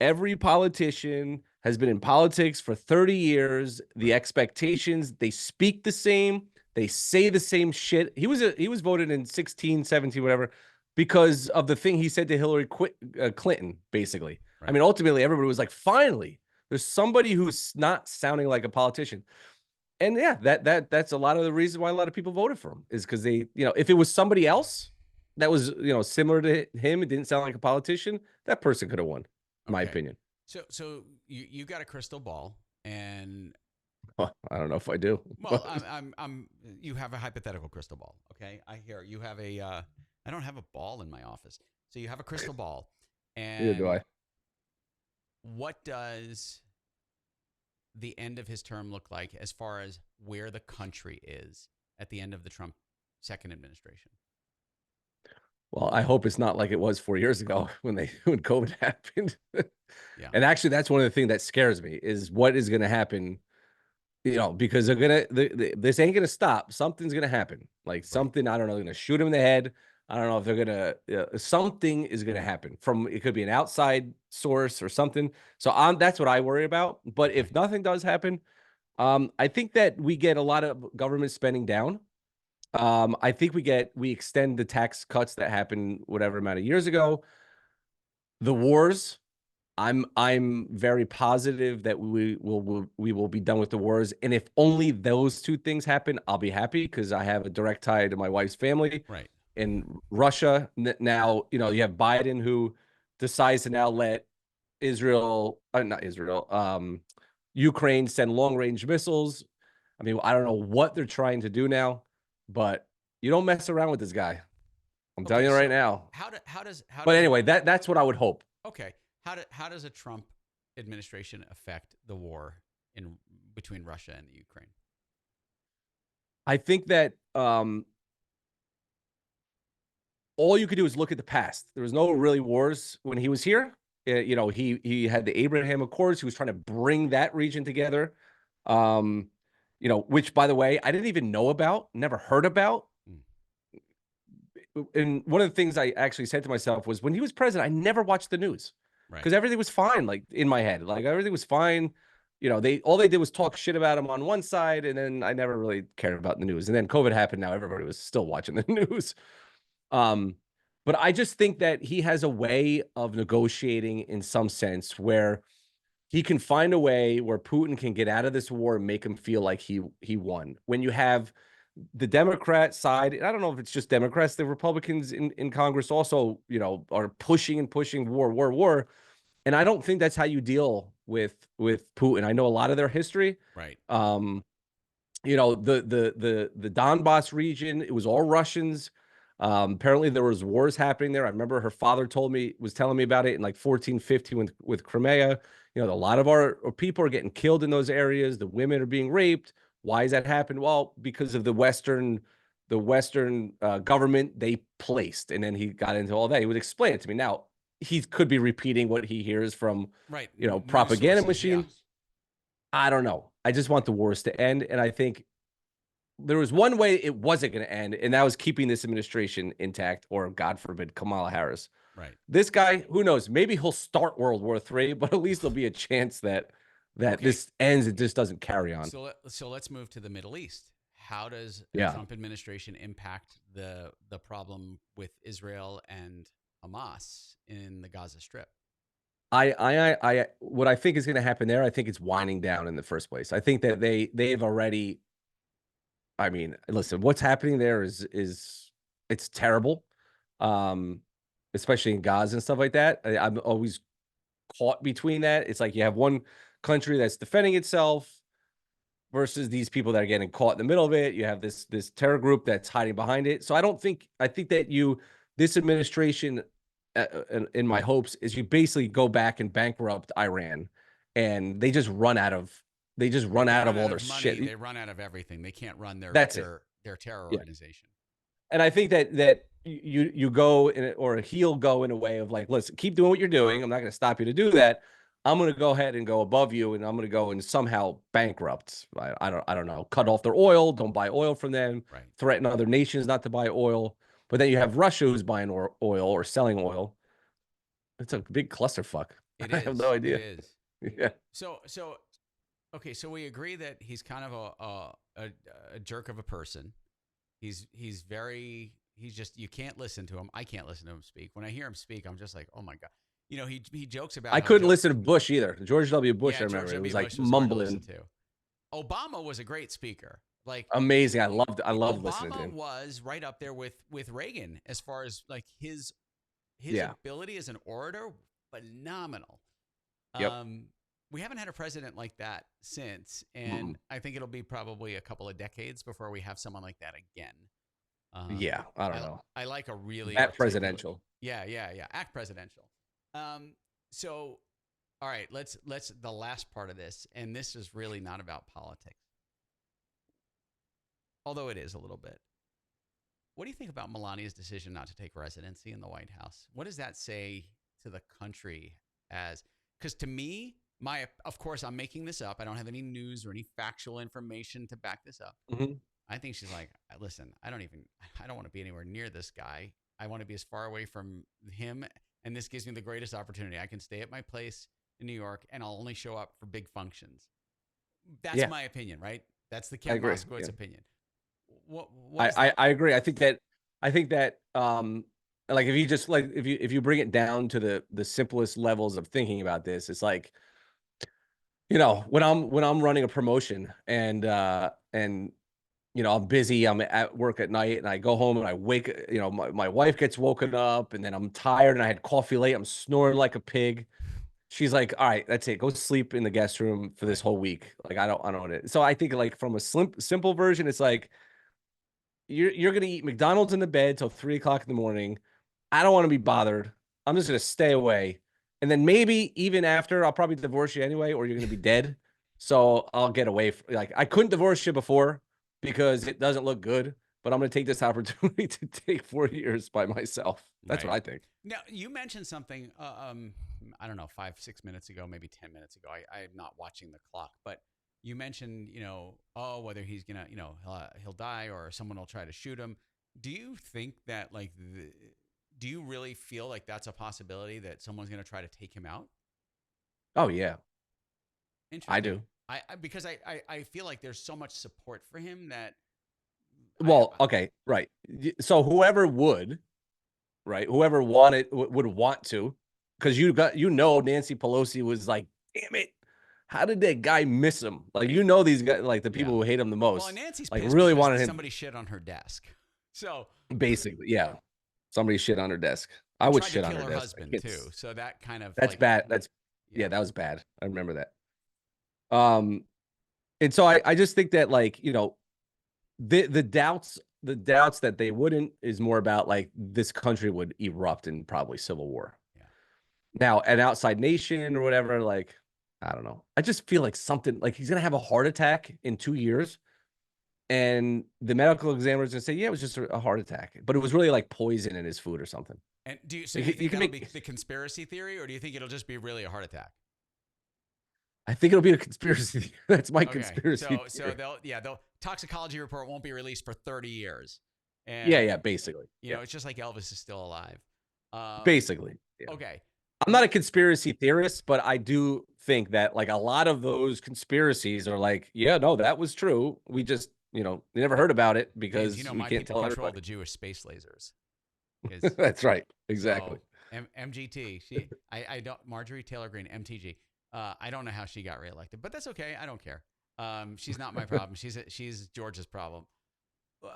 Speaker 2: every politician has been in politics for 30 years. The
Speaker 1: right.
Speaker 2: expectations, they speak the same, they say the same shit. He was voted in 16, 17, whatever, because of the thing he said to Hillary Clinton, basically. I
Speaker 1: Right.
Speaker 2: mean, ultimately, everybody was like, finally, there's somebody who's not sounding like a politician. And yeah, that's a lot of the reason why a lot of people voted for him, is because if it was somebody else that was, similar to him, it didn't sound like a politician, that person could have won, in my
Speaker 1: Okay.
Speaker 2: opinion.
Speaker 1: So you got a crystal ball, and
Speaker 2: Well, I don't know if I do,
Speaker 1: well,
Speaker 2: but
Speaker 1: I'm you have a hypothetical crystal ball. Okay, I hear you have a. I don't have a ball in my office, so you have a crystal ball,
Speaker 2: neither do
Speaker 1: and
Speaker 2: I.
Speaker 1: what does the end of his term look like as far as where the country is at the end of the Trump second administration?
Speaker 2: Well, I hope it's not like it was 4 years ago when COVID happened.
Speaker 1: Yeah.
Speaker 2: And actually, that's one of the things that scares me, is what is going to happen. Because this ain't gonna stop. Something's gonna happen. Like
Speaker 1: Right.
Speaker 2: something, I don't know, they're gonna shoot him in the head. I don't know if they're something is gonna happen. It could be an outside source or something. So that's what I worry about. But
Speaker 1: Okay.
Speaker 2: if nothing does happen, I think that we get a lot of government spending down. I think we extend the tax cuts that happened whatever amount of years ago. The wars, I'm very positive that we will be done with the wars, and if only those two things happen, I'll be happy, because I have a direct tie to my wife's family
Speaker 1: Right.
Speaker 2: in Russia. Now, you have Biden, who decides to now let not Israel, Ukraine send long range missiles. I mean, I don't know what they're trying to do now, but you don't mess around with this guy. I'm telling
Speaker 1: Okay.
Speaker 2: you right
Speaker 1: So
Speaker 2: now.
Speaker 1: how
Speaker 2: But
Speaker 1: does a
Speaker 2: anyway, that's what I would hope.
Speaker 1: okay how does a Trump administration affect the war in between Russia and the Ukraine?
Speaker 2: I think that all you could do is look at the past. There was no really wars when he was here. He had the Abraham Accords. He was trying to bring that region together. Um, which, by the way, I didn't even know about, never heard about.
Speaker 1: Mm,
Speaker 2: And one of the things I actually said to myself was, when he was president, I never watched the news,
Speaker 1: right.
Speaker 2: because everything was fine. Like in my head, like everything was fine. They did was talk shit about him on one side, and then I never really cared about the news. And then COVID happened. Now everybody was still watching the news. Um, but I just think that he has a way of negotiating in some sense, where he can find a way where Putin can get out of this war and make him feel like he won. When you have the Democrat side, and I don't know if it's just Democrats, the Republicans in Congress also, are pushing and pushing war. And I don't think that's how you deal with Putin. I know a lot of their history.
Speaker 1: Right.
Speaker 2: Um, the Donbass region, it was all Russians. Apparently there was wars happening there. I remember her father was telling me about it in like 1450 with Crimea. A lot of our people are getting killed in those areas. The women are being raped. Why is that happening? Well, because of the Western government they placed. And then he got into all that. He would explain it to me. Now, he could be repeating what he hears from,
Speaker 1: Right. News
Speaker 2: propaganda
Speaker 1: sources. Yeah.
Speaker 2: machine. I don't know. I just want the wars to end. And I think there was one way it wasn't going to end, and that was keeping this administration intact, or God forbid, Kamala Harris.
Speaker 1: Right.
Speaker 2: This guy, who knows? Maybe he'll start World War III, but at least there'll be a chance that
Speaker 1: Okay.
Speaker 2: this ends. It just doesn't carry on.
Speaker 1: So let's move to the Middle East. How does a
Speaker 2: Yeah.
Speaker 1: Trump administration impact the problem with Israel and Hamas in the Gaza Strip?
Speaker 2: What I think is going to happen there, I think it's winding down in the first place. I think that they've already I mean, listen, what's happening there is it's terrible. Um, Especially in Gaza and stuff like that. I'm always caught between that. It's like you have one country that's defending itself versus these people that are getting caught in the middle of it. You have this terror group that's hiding behind it. So I think that this administration, in my hopes, is you basically go back and bankrupt Iran, and they just run
Speaker 1: They
Speaker 2: out
Speaker 1: run
Speaker 2: of
Speaker 1: out
Speaker 2: all their
Speaker 1: of money.
Speaker 2: shit.
Speaker 1: They run out of everything. They can't run
Speaker 2: That's it.
Speaker 1: their terror
Speaker 2: Yeah.
Speaker 1: organization.
Speaker 2: And I think that you go or he'll go in a way of like, listen, keep doing what you're doing. I'm not going to stop you to do that. I'm going to go ahead and go above you, and I'm going to go and somehow bankrupt. I don't know. Cut off their oil. Don't buy oil from them.
Speaker 1: Right.
Speaker 2: Threaten other nations not to buy oil. But then you have Russia who's buying oil or selling oil. It's a big clusterfuck.
Speaker 1: It
Speaker 2: I have
Speaker 1: is.
Speaker 2: no
Speaker 1: It
Speaker 2: idea.
Speaker 1: is.
Speaker 2: Yeah.
Speaker 1: So okay. So we agree that he's kind of a jerk of a person. He's just, you can't listen to him. I can't listen to him speak. When I hear him speak, I'm just like, oh my God. You know, he jokes about
Speaker 2: I
Speaker 1: how
Speaker 2: couldn't listen to Bush either. George W. Bush, I
Speaker 1: yeah,
Speaker 2: remember.
Speaker 1: George
Speaker 2: It was
Speaker 1: W.
Speaker 2: like
Speaker 1: Bush was hard to
Speaker 2: mumbling.
Speaker 1: listen to. Obama was a great speaker. Like
Speaker 2: Amazing. I loved listening to
Speaker 1: Obama
Speaker 2: him.
Speaker 1: was right up there with Reagan as far as like his
Speaker 2: Yeah.
Speaker 1: ability as an orator, phenomenal.
Speaker 2: Yep.
Speaker 1: We haven't had a president like that since, and I think it'll be probably a couple of decades before we have someone like that again.
Speaker 2: Yeah. I don't know.
Speaker 1: I like a really
Speaker 2: That
Speaker 1: articulate,
Speaker 2: presidential.
Speaker 1: yeah, act presidential. So, all right, let's the last part of this, and this is really not about politics, although it is a little bit. What do you think about Melania's decision not to take residency in the White House? What does that say to the country as, because to me, of course, I'm making this up. I don't have any news or any factual information to back this up.
Speaker 2: Mm-hmm.
Speaker 1: I think she's like, listen, I don't want to be anywhere near this guy. I want to be as far away from him. And this gives me the greatest opportunity. I can stay at my place in New York and I'll only show up for big functions. That's my opinion, right? That's the Ken Moskowitz opinion.
Speaker 2: I agree. I think that like if you just like if you bring it down to the simplest levels of thinking about this, it's like, you know, when I'm running a promotion and you know, I'm busy, I'm at work at night, and I go home and I wake, you know, my wife gets woken up, and then I'm tired and I had coffee late, I'm snoring like a pig. She's like, all right, that's it. Go sleep in the guest room for this whole week. Like, I don't want it. So I think like from a simple version, it's like you're gonna eat McDonald's in the bed till 3 o'clock in the morning. I don't want to be bothered. I'm just gonna stay away. And then maybe even after, I'll probably divorce you anyway, or you're gonna be dead. So I'll get away from, like, I couldn't divorce you before because it doesn't look good, but I'm gonna take this opportunity to take 4 years by myself. That's what I think.
Speaker 1: Now, you mentioned something, I don't know, 5-6 minutes ago, maybe 10 minutes ago. I'm not watching the clock, but you mentioned, you know, whether he's gonna, you know, he'll die or someone will try to shoot him. Do you think that, like, do you really feel like that's a possibility that someone's gonna try to take him out?
Speaker 2: Oh yeah,
Speaker 1: Interesting.
Speaker 2: I do.
Speaker 1: Because I feel like there's so much support for him that.
Speaker 2: Well, okay, right. So whoever would, right, whoever would want to, because you know Nancy Pelosi was like, damn it, how did that guy miss him? Like, you know, these guys, like the people who hate him the most,
Speaker 1: Well, Nancy's
Speaker 2: like
Speaker 1: pissed
Speaker 2: really
Speaker 1: because
Speaker 2: wanted him.
Speaker 1: Somebody shit on her desk. So
Speaker 2: basically, yeah, somebody shit on her desk. I would shit on her desk.
Speaker 1: Husband too. So that kind of
Speaker 2: that's bad. Yeah, that was bad. I remember that. And so I just think that, like, you know, the doubts that they wouldn't is more about like this country would erupt in probably civil war.
Speaker 1: Yeah.
Speaker 2: Now, an outside nation or whatever, like, I don't know. I just feel like something, like he's gonna have a heart attack in 2 years, and the medical examiner is gonna say, yeah, it was just a heart attack, but it was really like poison in his food or something.
Speaker 1: And do you think that'll be the conspiracy theory, or do you think it'll just be really a heart attack?
Speaker 2: I think it'll be a conspiracy. That's my conspiracy.
Speaker 1: So they'll toxicology report won't be released for 30 years. And,
Speaker 2: yeah, basically.
Speaker 1: You know, it's just like Elvis is still alive.
Speaker 2: Basically. Yeah.
Speaker 1: Okay.
Speaker 2: I'm not a conspiracy theorist, but I do think that like a lot of those conspiracies are like, yeah, no, that was true. We just, you know, we never heard about it because
Speaker 1: you know,
Speaker 2: we can't tell
Speaker 1: control
Speaker 2: everybody.
Speaker 1: the Jewish space lasers.
Speaker 2: That's right. Exactly.
Speaker 1: So, MGT. I don't. Marjorie Taylor Greene, MTG. I don't know how she got reelected, but that's okay. I don't care. She's not my problem. She's George's problem.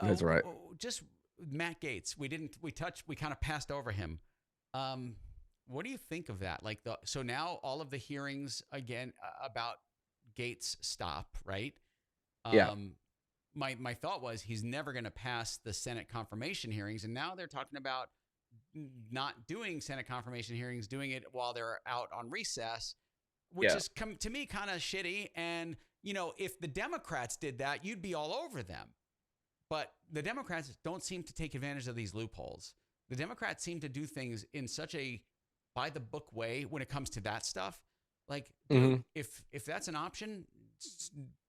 Speaker 2: That's right.
Speaker 1: Just Matt Gaetz. We kind of passed over him. What do you think of that? Like so now all of the hearings again about Gaetz stop, right?
Speaker 2: Yeah.
Speaker 1: My thought was he's never going to pass the Senate confirmation hearings, and now they're talking about not doing Senate confirmation hearings, doing it while they're out on recess, which
Speaker 2: Yeah.
Speaker 1: is to me kind of shitty. And if the Democrats did that, you'd be all over them. But the Democrats don't seem to take advantage of these loopholes. The Democrats seem to do things in such a by the book way when it comes to that stuff. Like, dude, if that's an option,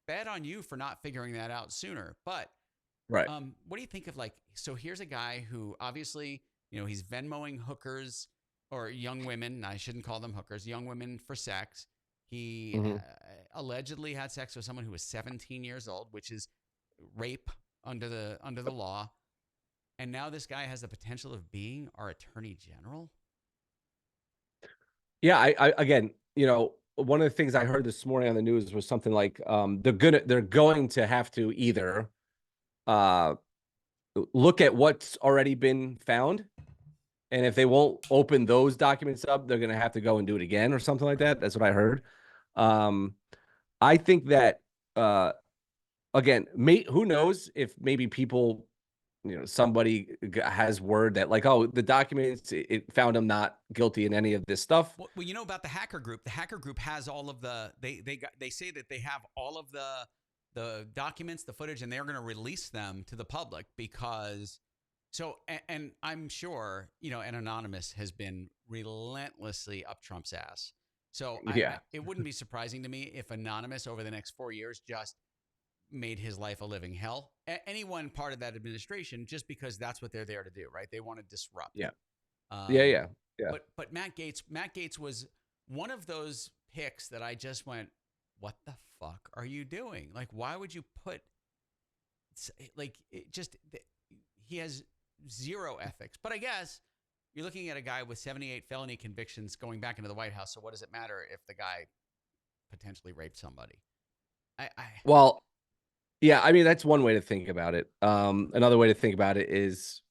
Speaker 1: bad on you for not figuring that out sooner. But
Speaker 2: Right.
Speaker 1: what do you think of so here's a guy who obviously, he's Venmoing hookers or young women. I shouldn't call them hookers, young women for sex. He allegedly had sex with someone who was 17 years old, which is rape under the law. And now this guy has the potential of being our attorney general.
Speaker 2: Yeah. I again, one of the things I heard this morning on the news was something like they're going to have to either look at what's already been found, and if they won't open those documents up, they're going to have to go and do it again or something like that. That's what I heard. I think that again, who knows if maybe people, somebody has word that like, oh, the documents, it found him not guilty in any of this stuff.
Speaker 1: Well, about the hacker group. The hacker group has all of they say that they have all of the documents, the footage, and they're going to release them to the public because. So, and I'm sure, an anonymous has been relentlessly up Trump's ass. So it wouldn't be surprising to me if anonymous over the next 4 years just made his life a living hell. Any one part of that administration, just because that's what they're there to do, right? They want to disrupt.
Speaker 2: Yeah.
Speaker 1: Yeah. But Matt Gaetz was one of those picks that I just went, what the fuck are you doing? Like, why would you put he has zero ethics. But I guess you're looking at a guy with 78 felony convictions going back into the White House. So what does it matter if the guy potentially raped somebody?
Speaker 2: Well, yeah, I mean, that's one way to think about it. Another way to think about it is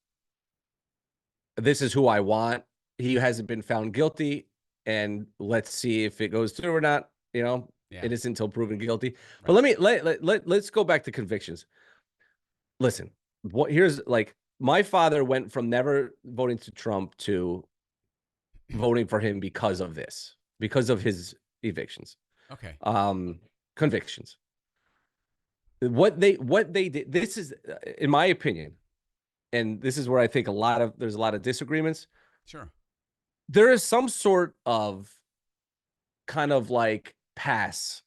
Speaker 2: this is who I want. He hasn't been found guilty, and let's see if it goes through or not. It isn't until proven guilty. Right. But let's go back to convictions. Listen, here's my father went from never voting to Trump to voting for him because of his evictions.
Speaker 1: Okay.
Speaker 2: Convictions. What they did, this is, in my opinion, and this is where I think there's a lot of disagreements.
Speaker 1: Sure.
Speaker 2: There is some sort of kind of pass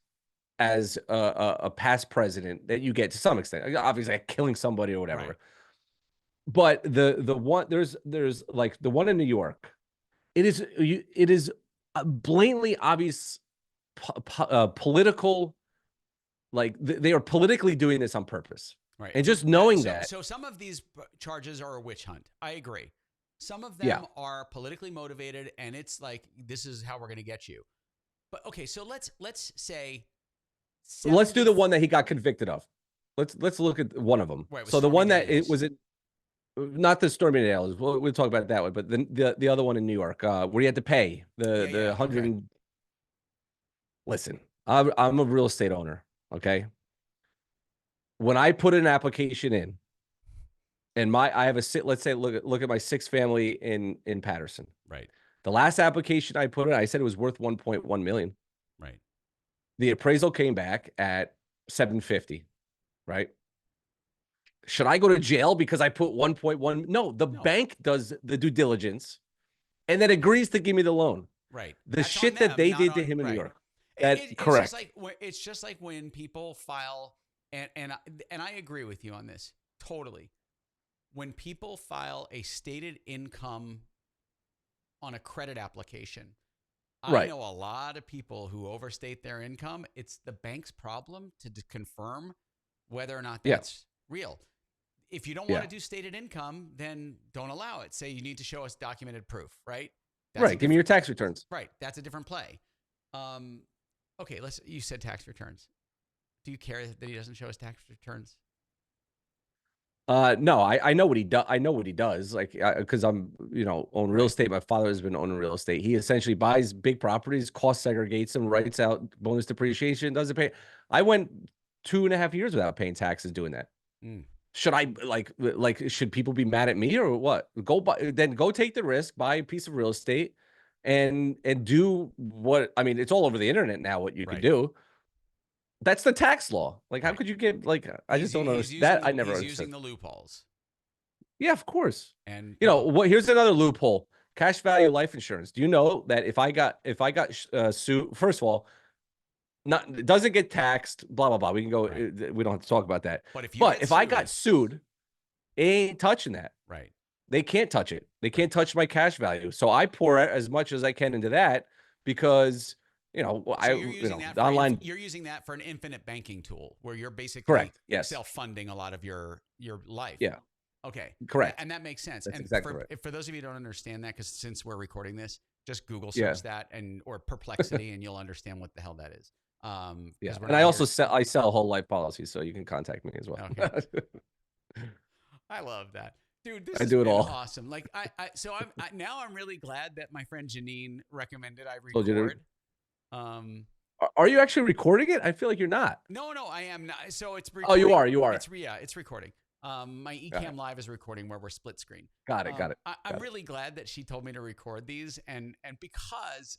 Speaker 2: as a past president that you get to some extent, obviously like killing somebody or whatever. Right. But the one there's the one in New York, it is a blatantly obvious political, they are politically doing this on purpose.
Speaker 1: Right.
Speaker 2: And just knowing that.
Speaker 1: So some of these charges are a witch hunt. I agree. Some of them are politically motivated, and it's like, this is how we're going to get you. But okay, so let's say.
Speaker 2: Let's do the one that he got convicted of. Let's look at one of them. Right, so the one that it was not the Stormy Daniels. We'll talk about that one, but the other one in New York, where you had to pay the 100. Okay. Listen, I'm a real estate owner. Okay. When I put an application in, and I have let's say look at my 6 family in Patterson.
Speaker 1: Right.
Speaker 2: The last application I put in, I said it was worth 1.1 million.
Speaker 1: Right. The
Speaker 2: appraisal came back at 750. Right. Should I go to jail because I put 1.1? No, the bank does the due diligence and then agrees to give me the loan.
Speaker 1: Right.
Speaker 2: The shit that they did to him in New York. Correct.
Speaker 1: It's just like when people file, and I agree with you on this totally. When people file a stated income on a credit application, I know a lot of people who overstate their income. It's the bank's problem to confirm whether or not that's real. If you don't want to do stated income, then don't allow it. Say you need to show us documented proof, right?
Speaker 2: Give me your tax returns.
Speaker 1: Right. That's a different play. Okay, you said tax returns. Do you care that he doesn't show his tax returns?
Speaker 2: No, I know what he does. I know what he does. Like, because I'm, own real
Speaker 1: Right.
Speaker 2: estate. My father has been owning real estate. He essentially buys big properties, cost segregates them, writes out bonus depreciation, doesn't pay. I went 2.5 years without paying taxes doing that.
Speaker 1: Mm.
Speaker 2: Should I should people be mad at me or what? Go take the risk, buy a piece of real estate and do what, I mean, it's all over the internet now what you could
Speaker 1: Right.
Speaker 2: do. That's the tax law. Like, how
Speaker 1: Right.
Speaker 2: could you get I just don't understand that. I never
Speaker 1: He's
Speaker 2: understood.
Speaker 1: using the loopholes.
Speaker 2: Yeah, of course.
Speaker 1: And
Speaker 2: You know
Speaker 1: people,
Speaker 2: what? Here's another loophole: cash value life insurance. Do you know that if I got sued, first of all, not it doesn't get taxed. Blah blah blah. We can go.
Speaker 1: right.
Speaker 2: We don't have to talk about that.
Speaker 1: But if you
Speaker 2: But
Speaker 1: get
Speaker 2: if I got
Speaker 1: sued,
Speaker 2: sued, it ain't touching that.
Speaker 1: right.
Speaker 2: They can't touch it. They
Speaker 1: Right.
Speaker 2: can't touch my cash value. So I pour as much as I can into that because
Speaker 1: So you're using that
Speaker 2: the
Speaker 1: for
Speaker 2: online.
Speaker 1: you're using that for an infinite banking tool where you're basically
Speaker 2: Correct. Yes.
Speaker 1: self-funding a lot of your life.
Speaker 2: Yeah.
Speaker 1: Okay.
Speaker 2: Correct.
Speaker 1: And that makes sense.
Speaker 2: That's
Speaker 1: And
Speaker 2: exactly right.
Speaker 1: for those of you who don't understand that, because since we're recording this, just Google
Speaker 2: Yeah.
Speaker 1: search that or perplexity, and you'll understand what the hell that is.
Speaker 2: Yeah.
Speaker 1: We're
Speaker 2: And
Speaker 1: not
Speaker 2: I also
Speaker 1: here.
Speaker 2: sell whole life policies, so you can contact me as well.
Speaker 1: Okay. I love that. Dude, this
Speaker 2: I
Speaker 1: has
Speaker 2: do it
Speaker 1: been
Speaker 2: all.
Speaker 1: awesome. Like now I'm really glad that my friend Janine recommended I
Speaker 2: Told you to.
Speaker 1: record.
Speaker 2: Are you actually recording it? I feel like you're not.
Speaker 1: No, I am not. So it's
Speaker 2: Oh,
Speaker 1: recording.
Speaker 2: you are. You are.
Speaker 1: It's recording. My
Speaker 2: Got it.
Speaker 1: Ecamm Live is recording where we're split screen.
Speaker 2: Got it.
Speaker 1: I'm really glad that she told me to record these, and because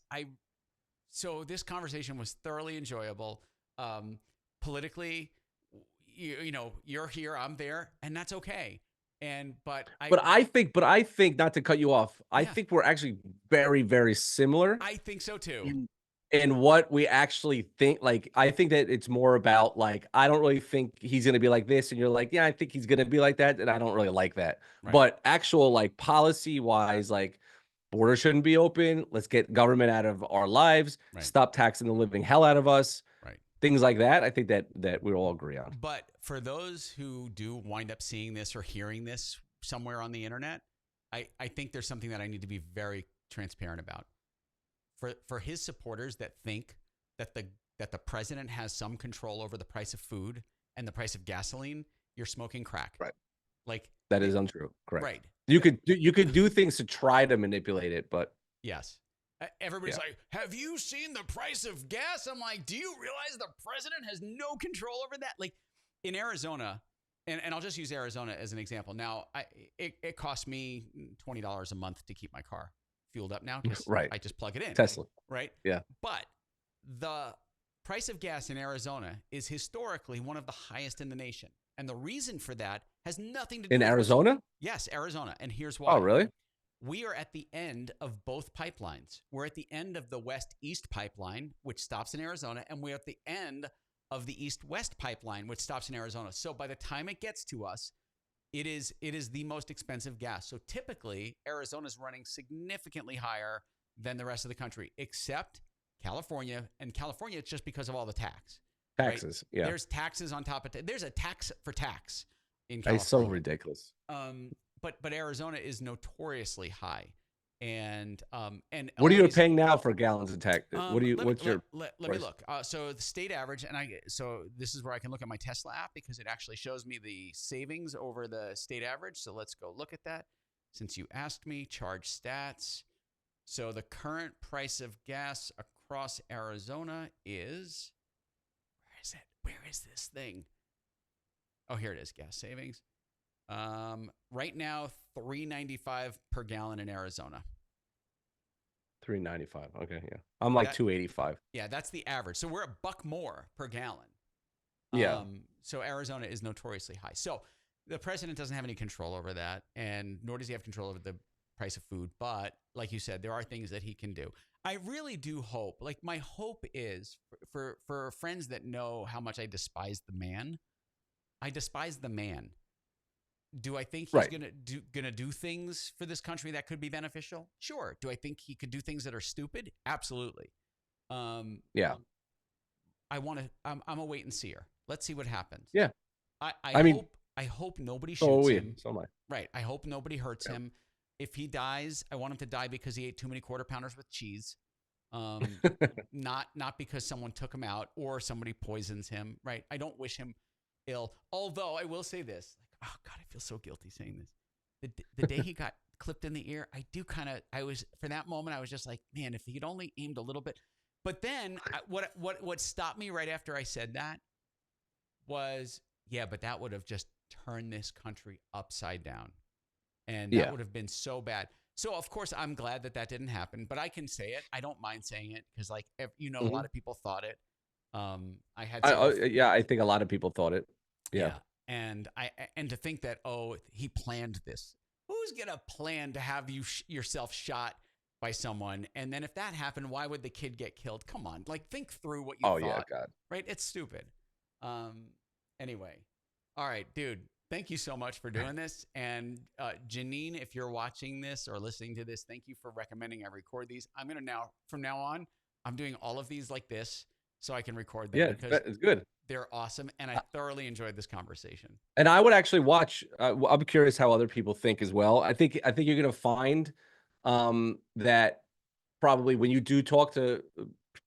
Speaker 1: so this conversation was thoroughly enjoyable. Politically, you're here, I'm there, and that's okay. But
Speaker 2: I think not to cut you off. I
Speaker 1: Yeah.
Speaker 2: think we're actually very, very similar
Speaker 1: I think so too.
Speaker 2: in what we actually think. Like, I think that it's more about like, I don't really think he's going to be like this. And you're like, yeah, I think he's going to be like that. And I don't really like that.
Speaker 1: Right.
Speaker 2: But actual like policy wise, like border shouldn't be open. Let's get government out of our lives.
Speaker 1: Right.
Speaker 2: Stop taxing the living hell out of us.
Speaker 1: Right.
Speaker 2: Things like that. I think that we all agree on.
Speaker 1: But for those who do wind up seeing this or hearing this somewhere on the internet, I think there's something that I need to be very transparent about. For his supporters that think that the president has some control over the price of food and the price of gasoline, you're smoking crack.
Speaker 2: Right.
Speaker 1: Like
Speaker 2: that is untrue. Correct.
Speaker 1: Right.
Speaker 2: You could do things to try to manipulate it, but
Speaker 1: yes. Everybody's like, have you seen the price of gas? I'm like, do you realize the president has no control over that? Like in Arizona, and I'll just use Arizona as an example. Now, it costs me $20 a month to keep my car fueled up now.
Speaker 2: Right.
Speaker 1: I just plug it in.
Speaker 2: Tesla.
Speaker 1: Right.
Speaker 2: Yeah.
Speaker 1: But the price of gas in Arizona is historically one of the highest in the nation. And the reason for that has nothing to do
Speaker 2: with
Speaker 1: Arizona? Yes, Arizona. And here's why.
Speaker 2: Oh, really?
Speaker 1: We are at the end of both pipelines. We're at the end of the West-East pipeline, which stops in Arizona, and we're at the end of the East-West pipeline, which stops in Arizona. So by the time it gets to us, it is the most expensive gas. So typically, Arizona's running significantly higher than the rest of the country, except California. And California, it's just because of all the taxes.
Speaker 2: Right? Yeah.
Speaker 1: There's taxes on top of there's a tax for tax in California.
Speaker 2: It's so ridiculous.
Speaker 1: But Arizona is notoriously high, and
Speaker 2: what are you paying now for gallons of tax? Let me
Speaker 1: look. So the state average, so this is where I can look at my Tesla app because it actually shows me the savings over the state average. So let's go look at that. Since you asked me, charge stats. So the current price of gas across Arizona is, where is it? Where is this thing? Oh, here it is. Gas savings. Right now, $3.95 per gallon in Arizona.
Speaker 2: $3.95. Okay, yeah. I'm like $2.85.
Speaker 1: Yeah, that's the average. So we're $1 more per gallon.
Speaker 2: Yeah.
Speaker 1: So Arizona is notoriously high. So the president doesn't have any control over that, and nor does he have control over the price of food. But like you said, there are things that he can do. I really do hope. Like my hope is for friends that know how much I despise the man. I despise the man. Do I think he's gonna do things for this country that could be beneficial? Sure. Do I think he could do things that are stupid? Absolutely.
Speaker 2: Yeah.
Speaker 1: I'm a wait and seer. Let's see what happens.
Speaker 2: Yeah.
Speaker 1: I hope nobody shoots him.
Speaker 2: So am I.
Speaker 1: Right. I hope nobody hurts him. If he dies, I want him to die because he ate too many quarter pounders with cheese. Not because someone took him out or somebody poisons him. Right. I don't wish him ill. Although I will say this, oh God, I feel so guilty saying this. The day he got clipped in the ear, for that moment, I was just like, man, if he'd only aimed a little bit. But then what stopped me right after I said that was, yeah, but that would have just turned this country upside down. And that would have been so bad. So, of course, I'm glad that didn't happen, but I can say it. I don't mind saying it because, like, a lot of people thought it. I had
Speaker 2: I think a lot of people thought it. Yeah.
Speaker 1: And to think that, he planned this. Who's going to plan to have yourself shot by someone? And then if that happened, why would the kid get killed? Come on. Like, think through what you thought.
Speaker 2: Yeah, God.
Speaker 1: Right? It's stupid. Anyway. All right, dude. Thank you so much for doing this. And Janine, if you're watching this or listening to this, thank you for recommending I record these. I'm going to from now on, I'm doing all of these like this so I can record them.
Speaker 2: Yeah,
Speaker 1: because
Speaker 2: it's good.
Speaker 1: They're awesome. And I thoroughly enjoyed this conversation.
Speaker 2: And I would actually watch. I'm curious how other people think as well. I think you're going to find that probably when you do talk to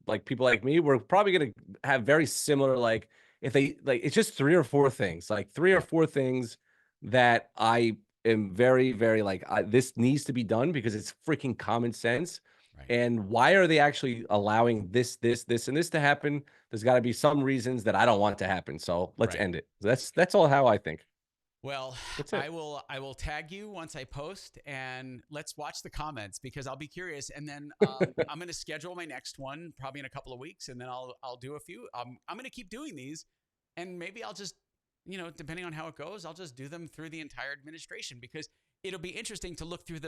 Speaker 2: like people like me, we're probably going to have very similar, like, if they like, it's just 3 or 4 things, like 3 or 4 things that I am very, very like, this needs to be done because it's freaking common sense.
Speaker 1: Right.
Speaker 2: And why are they actually allowing this, and this to happen? There's got to be some reasons that I don't want to happen. So let's end it. That's all how I think.
Speaker 1: Well, I will tag you once I post, and let's watch the comments because I'll be curious. And then I'm going to schedule my next one probably in a couple of weeks, and then I'll do a few. I'm going to keep doing these, and maybe I'll just, depending on how it goes, I'll just do them through the entire administration because it'll be interesting to look through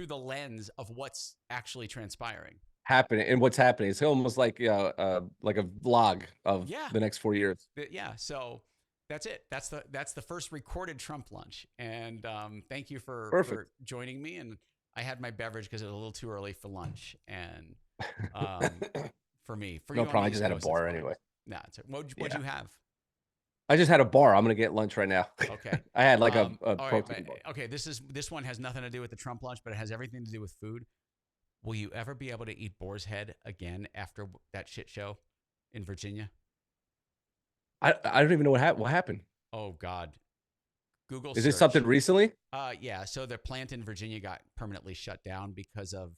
Speaker 1: the lens of what's actually transpiring.
Speaker 2: And what's happening. It's almost like a vlog of the next 4 years.
Speaker 1: Yeah. So that's it. That's the first recorded Trump lunch. And thank you for joining me. And I had my beverage because it was a little too early for lunch. And for me,
Speaker 2: no problem. I just had a bar anyway.
Speaker 1: Nah, what'd you have?
Speaker 2: I just had a bar. I'm gonna get lunch right now.
Speaker 1: Okay.
Speaker 2: I had like a
Speaker 1: protein bar. Okay, this one has nothing to do with the Trump lunch, but it has everything to do with food. Will you ever be able to eat boar's head again after that shit show in Virginia?
Speaker 2: I don't even know what happened.
Speaker 1: Oh God. Google
Speaker 2: Is this something recently?
Speaker 1: Yeah. So the plant in Virginia got permanently shut down because of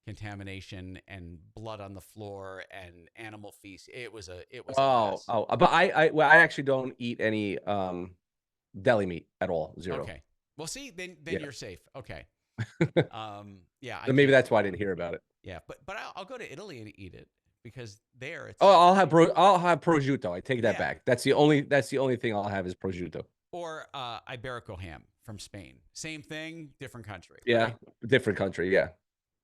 Speaker 1: contamination and blood on the floor and animal feces. It was a mess.
Speaker 2: But I actually don't eat any deli meat at all. Zero.
Speaker 1: Okay. Well, see, then you're safe. Okay. Yeah.
Speaker 2: So maybe that's why I didn't hear about it.
Speaker 1: Yeah, but I'll go to Italy and eat it because there it's.
Speaker 2: I'll have prosciutto. I take that back. That's the only thing I'll have is prosciutto.
Speaker 1: Or Iberico ham from Spain. Same thing, different country.
Speaker 2: Yeah,
Speaker 1: right?
Speaker 2: Different country. Yeah.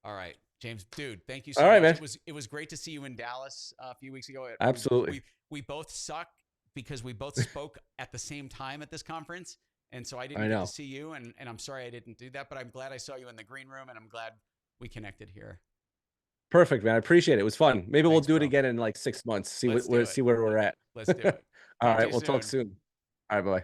Speaker 1: All right, James, dude, thank you so much. Man. It was great to see you in Dallas a few weeks ago.
Speaker 2: Absolutely.
Speaker 1: We both suck because we both spoke at the same time at this conference. And so I didn't get to see you, and I'm sorry I didn't do that, but I'm glad I saw you in the green room, and I'm glad we connected here.
Speaker 2: Perfect, man. I appreciate it. It was fun. Maybe we'll do it again in like 6 months. See where we're at.
Speaker 1: Let's do it.
Speaker 2: All right, we'll talk soon. All right, bye.